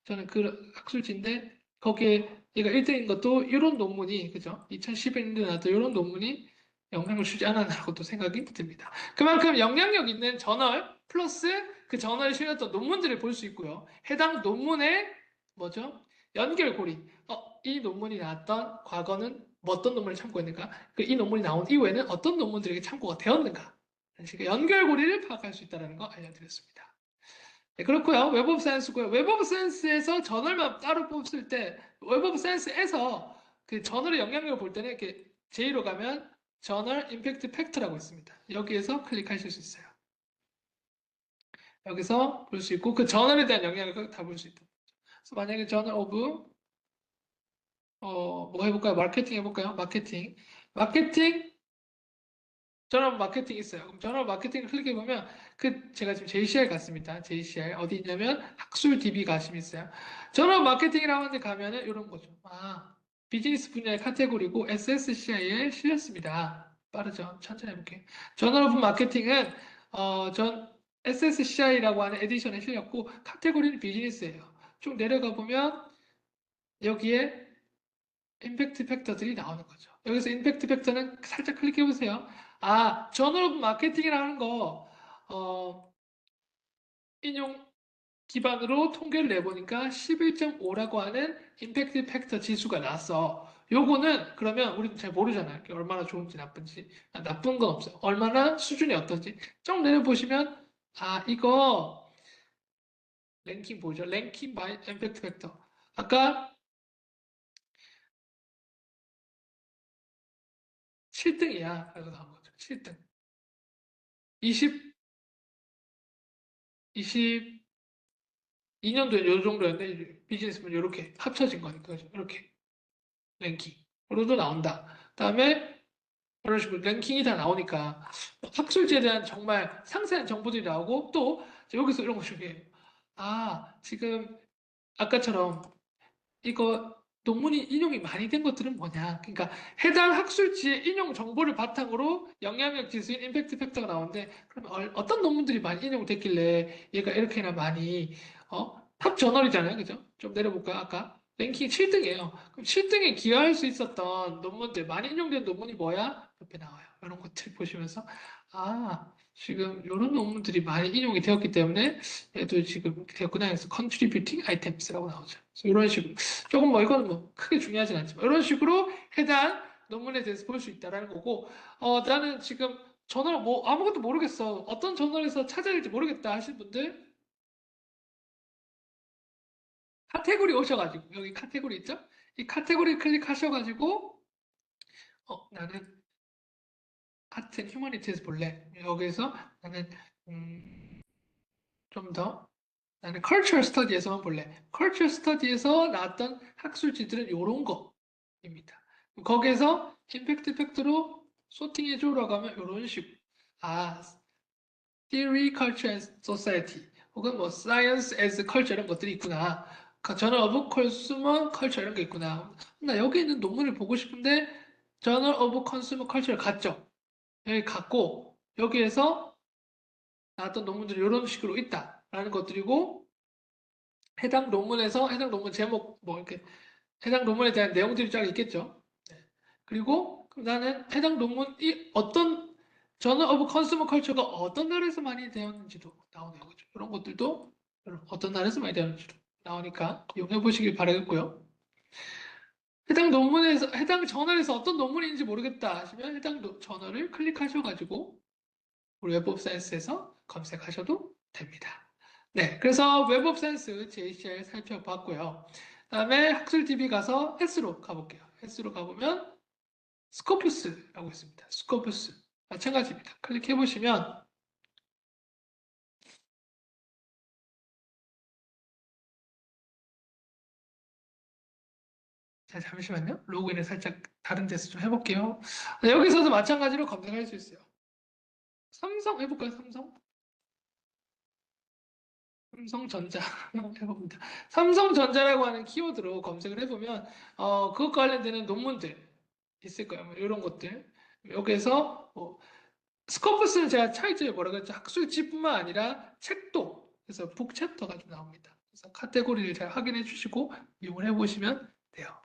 저는 그 학술지인데 거기에 얘가 1등인 것도 이런 논문이 그죠? 2011년도에 나왔던 이런 논문이 영향을 주지 않았나라고 또 생각이 듭니다. 그만큼 영향력 있는 저널 플러스 그 저널에 실렸던 논문들을 볼 수 있고요. 해당 논문의 뭐죠? 연결고리. 이 논문이 나왔던 과거는 어떤 논문을 참고했는가? 이 논문이 나온 이후에는 어떤 논문들에게 참고가 되었는가? 이런 식의 연결고리를 파악할 수 있다는 거 알려드렸습니다. 네, 그렇고요. 웹 오브 사이언스고요. 웹 오브 사이언스에서 저널만 따로 뽑을 때, 웹 오브 사이언스에서 그 저널의 영향력을 볼 때는 이렇게 J로 가면 저널 임팩트 팩터라고 있습니다. 여기에서 클릭하실 수 있어요. 여기서 볼 수 있고 그 저널에 대한 영향력을 다 볼 수 있다. 그래서 만약에 저널 오브 뭐 해볼까요? 마케팅 해볼까요? 마케팅 저널 마케팅 있어요. 그럼 저널 마케팅을 클릭해 보면 제가 지금 JCR 갔습니다. JCR 어디 있냐면 학술 DB 가시면 있어요. 저널 마케팅이라고 하는 데 가면은 이런 거죠. 비즈니스 분야의 카테고리고 SSCI에 실렸습니다. 빠르죠? 천천히 해볼게요. 저널 오브 마케팅은 전 SSCI라고 하는 에디션에 실렸고 카테고리는 비즈니스예요. 쭉 내려가 보면 여기에 임팩트 팩터들이 나오는 거죠. 여기서 임팩트 팩터는 살짝 클릭해 보세요. 저널 오브 마케팅이라는 거 인용 기반으로 통계를 내보니까 11.5라고 하는 임팩트 팩터 지수가 나왔어. 요거는 그러면 우리도 잘 모르잖아요. 얼마나 좋은지 나쁜지. 나쁜 건 없어요. 얼마나 수준이 어떤지. 쭉 내려보시면 이거 랭킹 보죠. 랭킹 바이 임팩트 팩터. 아까 7등이야. 그래서 나온 거죠. 7등. 20, 22년도에 요 정도였는데 비즈니스면 이렇게 합쳐진 거니까 이렇게 랭킹으로도 나온다. 그다음에 이런 식으로 랭킹이 다 나오니까 학술지에 대한 정말 상세한 정보들이 나오고 또 여기서 이런 거 중요해요. 지금 아까처럼 이거 논문이 인용이 많이 된 것들은 뭐냐? 그러니까 해당 학술지의 인용 정보를 바탕으로 영향력 지수인 임팩트 팩터가 나오는데 그럼 어떤 논문들이 많이 인용됐길래 얘가 이렇게나 많이 탑 저널이잖아요, 그죠? 좀 내려볼까요? 아까 랭킹 7등이에요. 그럼 7등에 기여할 수 있었던 논문들 많이 인용된 논문이 뭐야? 옆에 나와요. 이런 것들 보시면서 지금 이런 논문들이 많이 인용이 되었기 때문에 얘도 지금 되었구나 해서 contributing items라고 나오죠. 그래서 이런 식으로 조금 이거는 크게 중요하진 않지만 이런 식으로 해당 논문에 대해서 볼 수 있다라는 거고 나는 지금 저널 아무것도 모르겠어. 어떤 저널에서 찾아야 될지 모르겠다 하시는 분들 카테고리 오셔가지고 여기 카테고리 있죠? 이 카테고리 클릭하셔가지고 나는 같은 휴머니티에서 볼래. 여기서 나는 좀 더 나는 컬처 스터디에서만 볼래. 컬처 스터디에서 나왔던 학술지들은 요런 거입니다. 거기에서 임팩트 팩트로 소팅해줘라고 하면 요런 식으로 아, Theory, Culture and Society 혹은 Science as Culture 이런 것들이 있구나. Journal of Consumer Culture 이런 게 있구나. 나 여기 있는 논문을 보고 싶은데 Journal of Consumer Culture 갔죠. 여기 갔고 여기에서 나왔던 논문들이 이런 식으로 있다라는 것들이고 해당 논문에서 해당 논문 제목 이렇게 해당 논문에 대한 내용들이 쫙 있겠죠. 네. 그리고 나는 해당 논문이 어떤 저널 오브 컨슈머 컬처가 어떤 나라에서 많이 되었는지도 나오네요. 그죠? 이런 것들도 어떤 나라에서 많이 되었는지도 나오니까 이용해 보시길 바라겠고요. 해당 저널에서 어떤 논문인지 모르겠다 하시면 해당 저널을 클릭하셔가지고 우리 웹 오브 사이언스에서 검색하셔도 됩니다. 네, 그래서 웹 오브 사이언스 JCR 살펴봤고요. 다음에 학술 DB 가서 S로 가볼게요. S로 가보면 스코푸스라고 있습니다. 스코푸스 마찬가지입니다. 클릭해 보시면 자, 잠시만요. 로그인을 살짝 다른 데서 좀 해볼게요. 여기서도 마찬가지로 검색할 수 있어요. 삼성 해볼까요? 삼성전자 해봅니다. 삼성전자라고 하는 키워드로 검색을 해보면 그것 관련되는 논문들 있을 거예요. 뭐 이런 것들. 여기에서 스코프스는 제가 차이점이 뭐라고 했죠? 학술지뿐만 아니라 책도 그래서 북 챕터가 좀 나옵니다. 그래서 카테고리를 잘 확인해 주시고 이용을 해보시면 돼요.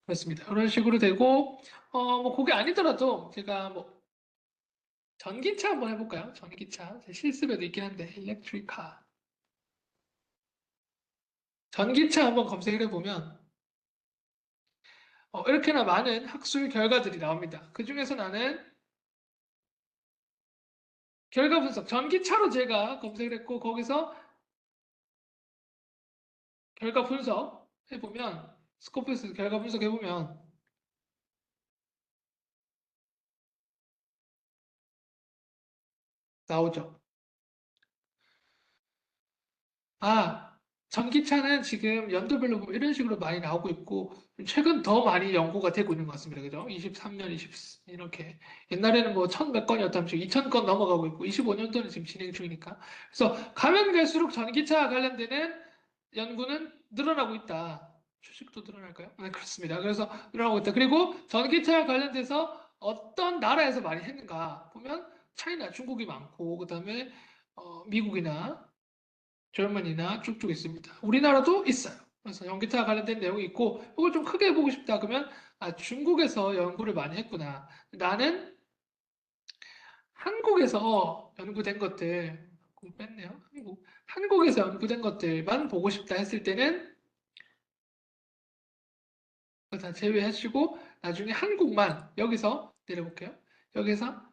그렇습니다. 이런 식으로 되고 뭐 그게 아니더라도 제가 뭐 전기차 한번 해볼까요? 전기차 제 실습에도 있긴 한데 일렉트리카 전기차 한번 검색을 해보면 이렇게나 많은 학술 결과들이 나옵니다. 그 중에서 나는 결과 분석, 전기차로 제가 검색을 했고, 거기서 결과 분석 해보면, 스코프에서 결과 분석 해보면, 나오죠. 아, 전기차는 지금 연도별로 보면 이런 식으로 많이 나오고 있고, 최근 더 많이 연구가 되고 있는 것 같습니다. 그죠? 23년, 이렇게. 옛날에는 뭐 천 몇 건이었다면 지금 2000건 넘어가고 있고, 25년도는 지금 진행 중이니까. 그래서 가면 갈수록 전기차와 관련되는 연구는 늘어나고 있다. 주식도 늘어날까요? 네, 그렇습니다. 그래서 늘어나고 있다. 그리고 전기차와 관련돼서 어떤 나라에서 많이 했는가 보면 차이나 중국이 많고, 그 다음에 미국이나 젊은이나 쭉쭉 있습니다. 우리나라도 있어요. 그래서 연기차와 관련된 내용이 있고 이걸 좀 크게 보고 싶다 그러면 중국에서 연구를 많이 했구나. 나는 한국에서 연구된 것들 그거 뺐네요. 한국에서 연구된 것들만 보고 싶다 했을 때는 그거 다 제외하시고 나중에 한국만 여기서 내려볼게요. 여기서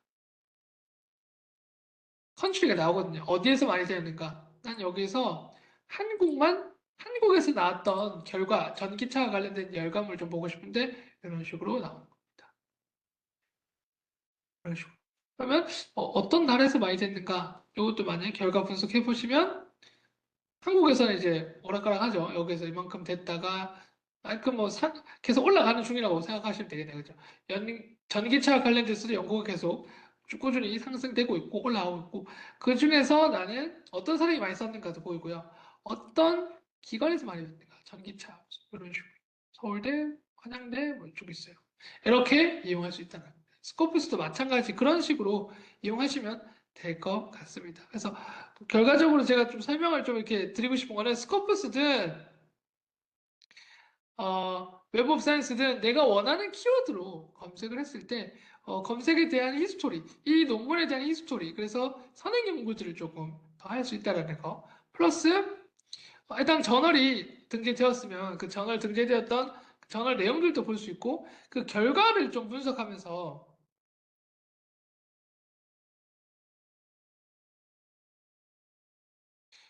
컨트리가 나오거든요. 어디에서 많이 되는가? 난 여기서 한국에서 나왔던 결과, 전기차와 관련된 결과물 좀 보고 싶은데 이런 식으로 나오는 겁니다. 이런 식으로. 그러면 떤 나라에서 많이 됐는가? 이것도 만약에 결과 분석해 보시면 한국에서는 이제 오락가락하죠. 여기서 이만큼 됐다가 뭐 계속 올라가는 중이라고 생각하시면 되겠네요. 그죠? 전기차와 관련돼서도 연구가 계속 쭉 꾸준히 상승되고 있고 올라가고 있고 그 중에서 나는 어떤 사람이 많이 썼는가도 보이고요. 어떤 기관에서 많이 썼는가? 전기차 이런 식으로 서울대, 한양대 뭐 이쪽 있어요. 이렇게 이용할 수 있다는 겁니다. 스코프스도 마찬가지 그런 식으로 이용하시면 될 것 같습니다. 그래서 결과적으로 제가 좀 설명을 좀 이렇게 드리고 싶은 거는 스코프스든 웹 오브 사이언스든 내가 원하는 키워드로 검색을 했을 때 검색에 대한 히스토리, 이 논문에 대한 히스토리, 그래서 선행 연구들을 조금 더 할 수 있다라는 거. 플러스 일단 저널이 등재되었으면 그 저널 등재되었던 저널 내용들도 볼 수 있고 그 결과를 좀 분석하면서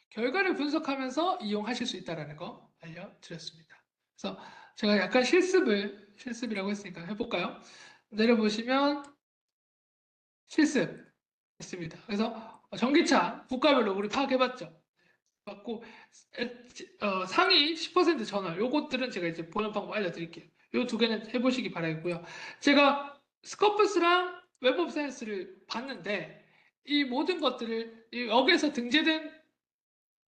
결과를 분석하면서 이용하실 수 있다는 거 알려드렸습니다. 그래서 제가 약간 실습이라고 했으니까 해볼까요? 내려보시면 실습 있습니다. 그래서 전기차 국가별로 우리 파악해봤죠. 맞고 상위 10% 전월 요것들은 제가 이제 보는 방법 알려드릴게요. 요 두 개는 해보시기 바라고요. 제가 스코프스랑 웹 오브 사이언스를 봤는데 이 모든 것들을 여기에서 등재된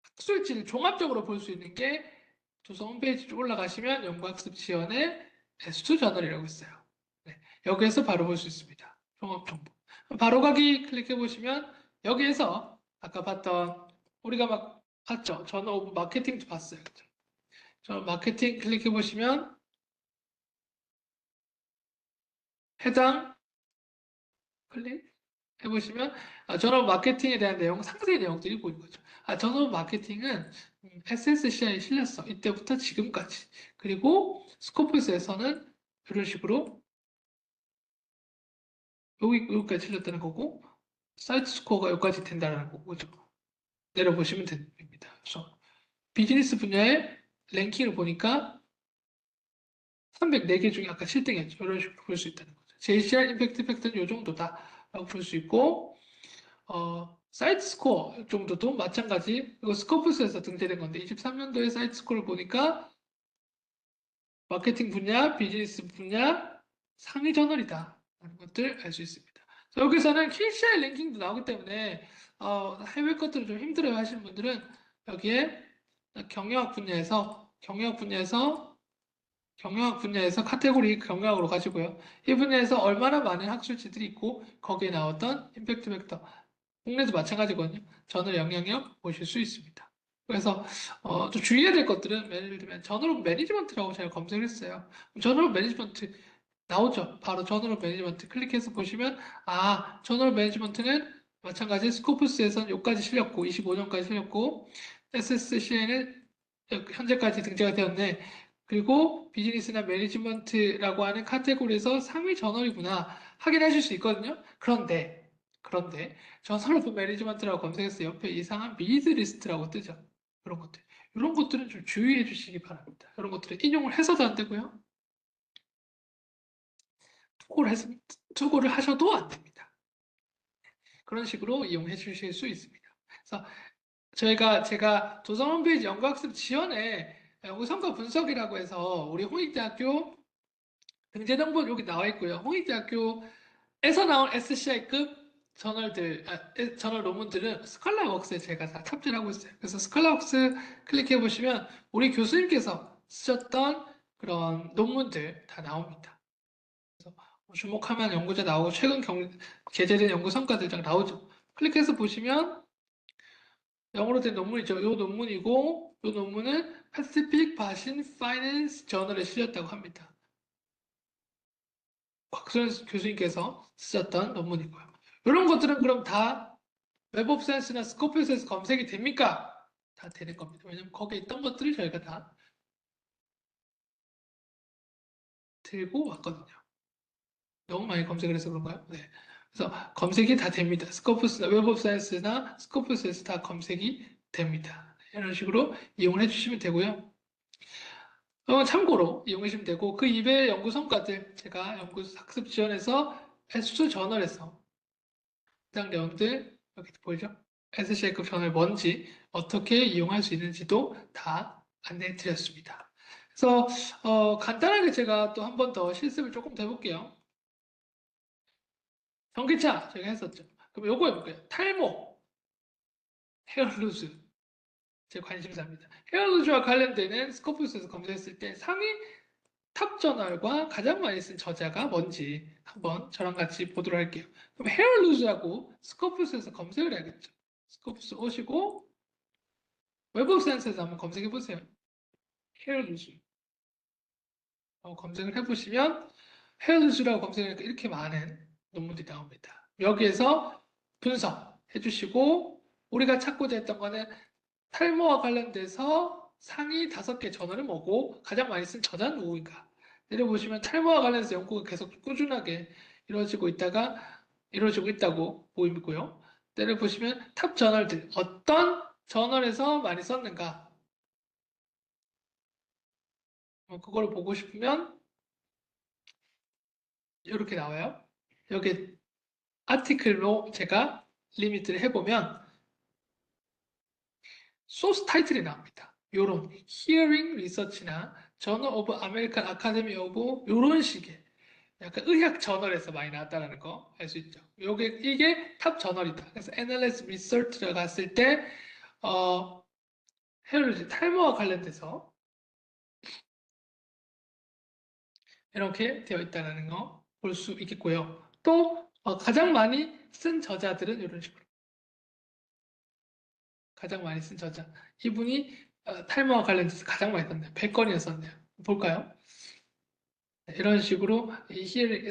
학술지를 종합적으로 볼 수 있는 게 도서 홈페이지 쪽 올라가시면 연구학습 지원의 S2 저널이라고 있어요. 네, 여기에서 바로 볼 수 있습니다. 종합 정보. 바로 가기 클릭해 보시면 여기에서 아까 봤던 우리가 막 봤죠. 저널 오브 마케팅도 봤어요. 그죠? 저 마케팅 클릭해 보시면 해당 클릭 해보시면 전업 마케팅에 대한 내용, 상세히 내용들이 보이는 거죠. 전업 마케팅은 SSCI에 실렸어. 이때부터 지금까지. 그리고 스코프스에서는 이런 식으로 여기까지 실렸다는 거고 사이트 스코어가 여기까지 된다는 거죠. 내려보시면 됩니다. 그래서 비즈니스 분야의 랭킹을 보니까 304개 중에 아까 7등이었죠. 이런 식으로 볼 수 있다는 거죠. JCR 임팩트 팩터는 이 정도다라고 볼 수 있고 사이트 스코어 정도도 마찬가지. 이거 스코프스에서 등재된 건데 23년도에 사이트 스코어를 보니까 마케팅 분야, 비즈니스 분야 상위 저널이다 라는 것들 알 수 있습니다. 여기서는 KCI 랭킹도 나오기 때문에 해외 것들을 좀 힘들어요 하시는 분들은 여기에 경영학 분야에서 카테고리 경영학으로 가지고요. 이 분야에서 얼마나 많은 학술지들이 있고 거기에 나왔던 임팩트 벡터 국내도 마찬가지거든요. 저널 영향력 보실 수 있습니다. 그래서 좀 주의해야 될 것들은 예를 들면 저널 오브 매니지먼트라고 제가 검색을 했어요. 저널 오브 매니지먼트 나오죠. 바로 저널 오브 매니지먼트 클릭해서 보시면 저널 오브 매니지먼트는 마찬가지 스코프스에서는 여기까지 실렸고 25년까지 실렸고 SSC에는 현재까지 등재가 되었네. 그리고 비즈니스나 매니지먼트라고 하는 카테고리에서 상위 저널이구나 확인하실 수 있거든요. 그런데 저널 오브 매니지먼트라고 검색했을 때 옆에 이상한 미드 리스트라고 뜨죠. 이런 것들. 이런 것들은 좀 주의해 주시기 바랍니다. 이런 것들은 인용을 해서도 안 되고요. 투고를 하셔도 안 됩니다. 그런 식으로 이용해 주실 수 있습니다. 그래서 제가 도서 홈페이지 연구학습 지원에 우선과 분석이라고 해서 우리 홍익대학교 등재정보 여기 나와 있고요. 홍익대학교에서 나온 SCI급 저널 논문들은 스칼라웍스에 제가 다 탑재를 하고 있어요. 그래서 스칼라웍스 클릭해 보시면 우리 교수님께서 쓰셨던 그런 논문들 다 나옵니다. 그래서 주목할 연구자 나오고 최근 게재된 연구 성과들 딱 나오죠. 클릭해서 보시면 영어로 된 논문이죠. 이 논문이고 이 논문은 Pacific Basin Finance 저널에 실렸다고 합니다. 곽소연 교수님께서 쓰셨던 논문이고요. 이런 것들은 그럼 다 웹 오브 사이언스나 스코프에서 검색이 됩니까? 다 되는 겁니다. 왜냐면 거기에 있던 것들을 저희가 다 들고 왔거든요. 너무 많이 검색을 해서 그런가요? 네. 그래서 검색이 다 됩니다. 스코프스나 웹 오브 사이언스나 스코프스에서 다 검색이 됩니다. 이런 식으로 이용을 해주시면 되고요. 참고로 이용하시면 되고 그 이외의 연구 성과들 제가 연구 학습 지원에서 SU 저널에서 해당 내용들 여기 보이죠? SCI급 저널 뭔지 어떻게 이용할 수 있는지도 다 안내해 드렸습니다. 그래서 간단하게 제가 또 한 번 더 실습을 조금 더 해볼게요. 전기차 제가 했었죠. 그럼 요거 해볼게요. 탈모, 헤어루즈 제 관심사입니다. 헤어루즈와 관련되는 스코프스에서 검색했을 때 상위 탑 저널과 가장 많이 쓴 저자가 뭔지 한번 저랑 같이 보도록 할게요. 그럼 헤어루즈하고 스코프스에서 검색을 해야겠죠. 스코프스 오시고 웹 오브 사이언스에서 한번 검색해 보세요. 헤어루즈 검색을 해보시면 헤어루즈라고 검색하니까 이렇게 많은 논문들이 나옵니다. 여기에서 분석해 주시고 우리가 찾고자 했던 거는 탈모와 관련돼서 상위 5개 저널은 뭐고 가장 많이 쓴 저자는 누구인가. 내려보시면 탈모와 관련해서 연구가 계속 꾸준하게 이루어지고 있다고 보이고요. 내려보시면 탑 저널들 어떤 저널에서 많이 썼는가. 그걸 보고 싶으면 이렇게 나와요. 여기 아티클로 제가 리미트를 해보면 소스 타이틀이 나옵니다. 요런 히어링 리서치나 저널 오브 아메리칸 아카데미 오브 요런 식의 약간 의학 저널에서 많이 나왔다는 거 알 수 있죠. 이게 탑 저널이다. 그래서 애널리스 리서치를 갔을 때 헤어리지 탈모와 관련돼서 이렇게 되어 있다는 거 볼 수 있겠고요. 또 가장 많이 쓴 저자들은 이런 식으로 가장 많이 쓴 저자 이분이 탈모와 관련돼서 가장 많이 썼네요. 100건이나 썼네요. 볼까요? 이런 식으로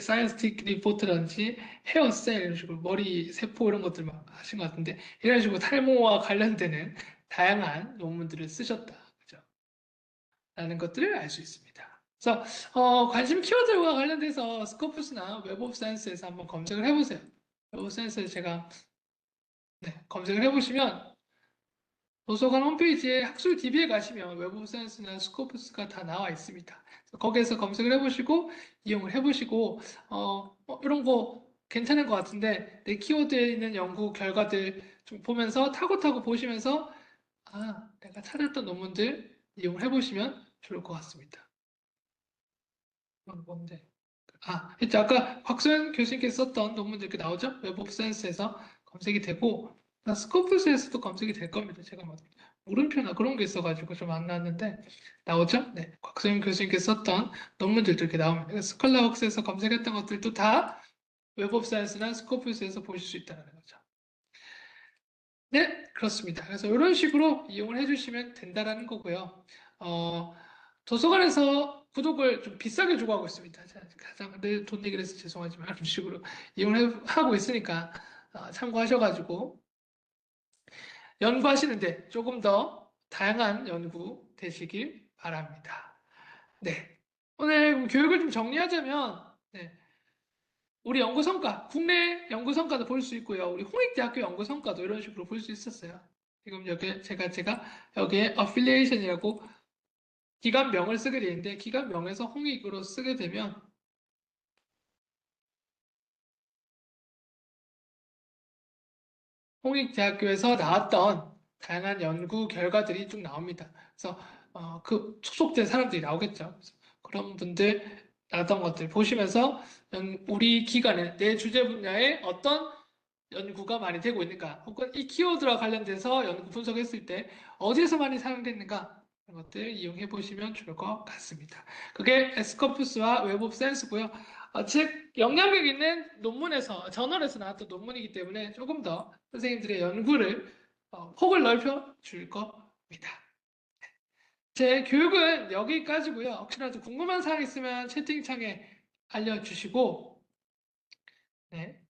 사이언스틱 리포트라든지 헤어셀 이런 식으로 머리 세포 이런 것들 막 하신 것 같은데 이런 식으로 탈모와 관련되는 다양한 논문들을 쓰셨다. 그죠? 라는 것들을 알 수 있습니다. 그래서 관심 키워드와 관련돼서 스코프스나 웹 오브 사이언스에서 한번 검색을 해보세요. 웹 오브 사이언스에서 제가 검색을 해보시면 도서관 홈페이지에 학술 DB에 가시면 웹 오브 사이언스나 스코프스가 다 나와 있습니다. 거기에서 검색을 해보시고 이용을 해보시고 이런 거 괜찮은 것 같은데 내 키워드에 있는 연구 결과들 좀 보면서 타고타고 보시면서 내가 찾았던 논문들 이용을 해보시면 좋을 것 같습니다. 뭔데? 이제 아까 곽소연 교수님께서 썼던 논문들 이렇게 나오죠? 웹 오브 사이언스에서 검색이 되고, 스코프스에서도 검색이 될 겁니다. 제가 뭐 물음표나 그런 게 있어가지고 좀 안 나왔는데, 나오죠? 네. 곽소연 교수님께서 썼던 논문들도 이렇게 나옵니다. 스컬라웍스에서 검색했던 것들도 다 웹 오브 사이언스나 스코프스에서 보실 수 있다는 거죠. 네, 그렇습니다. 그래서 이런 식으로 이용을 해주시면 된다라는 거고요. 도서관에서 구독을 좀 비싸게 주고 하고 있습니다. 제가 가장 돈 얘기를 해서 죄송하지만 이런 식으로 이용을 하고 있으니까 참고하셔가지고 연구하시는데 조금 더 다양한 연구 되시길 바랍니다. 네, 오늘 교육을 좀 정리하자면 네, 우리 연구 성과, 국내 연구 성과도 볼 수 있고요. 우리 홍익대학교 연구 성과도 이런 식으로 볼 수 있었어요. 지금 여기 제가 여기에 affiliation이라고 기관명을 쓰게 되는데 기관명에서 홍익으로 쓰게 되면 홍익대학교에서 나왔던 다양한 연구 결과들이 쭉 나옵니다. 그래서 그 소속된 사람들이 나오겠죠. 그래서 그런 분들 나왔던 것들 보시면서 우리 기관의 내 주제 분야에 어떤 연구가 많이 되고 있는가, 혹은 이 키워드와 관련돼서 연구 분석했을 때 어디에서 많이 사용됐는가 이런 것들 이용해 보시면 좋을 것 같습니다. 그게 에스커푸스와 웹 오브 사이언스고요. 즉 영향력 있는 논문에서 저널에서 나왔던 논문이기 때문에 조금 더 선생님들의 연구를 폭을 넓혀 줄 겁니다. 제 교육은 여기까지고요. 혹시라도 궁금한 사항 있으면 채팅창에 알려주시고, 네,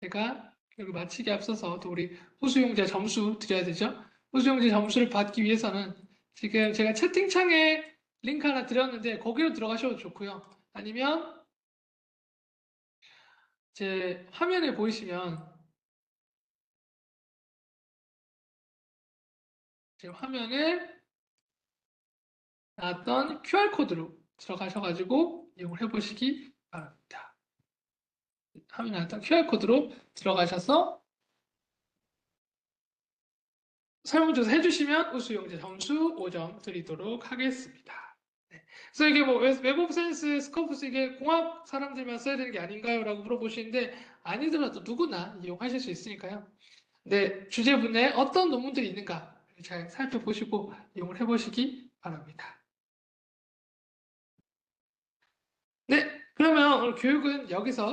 제가 교육을 마치기 앞서서 또 우리 호수용제 점수 드려야 되죠? 호수용제 점수를 받기 위해서는 지금 제가 채팅창에 링크 하나 드렸는데 거기로 들어가셔도 좋고요. 아니면 제 화면에 보이시면 제 화면에 나왔던 QR코드로 들어가셔가지고 이용을 해보시기 바랍니다. 화면에 나왔던 QR코드로 들어가셔서 설문조사 해주시면 우수용제 점수 5점 드리도록 하겠습니다. 네. 그래서 이게 뭐 웹 오브 사이언스 스코프스 이게 공학 사람들만 써야 되는 게 아닌가요? 라고 물어보시는데 아니더라도 누구나 이용하실 수 있으니까요. 네, 주제 분야에 어떤 논문들이 있는가 잘 살펴보시고 이용을 해보시기 바랍니다. 네, 그러면 오늘 교육은 여기서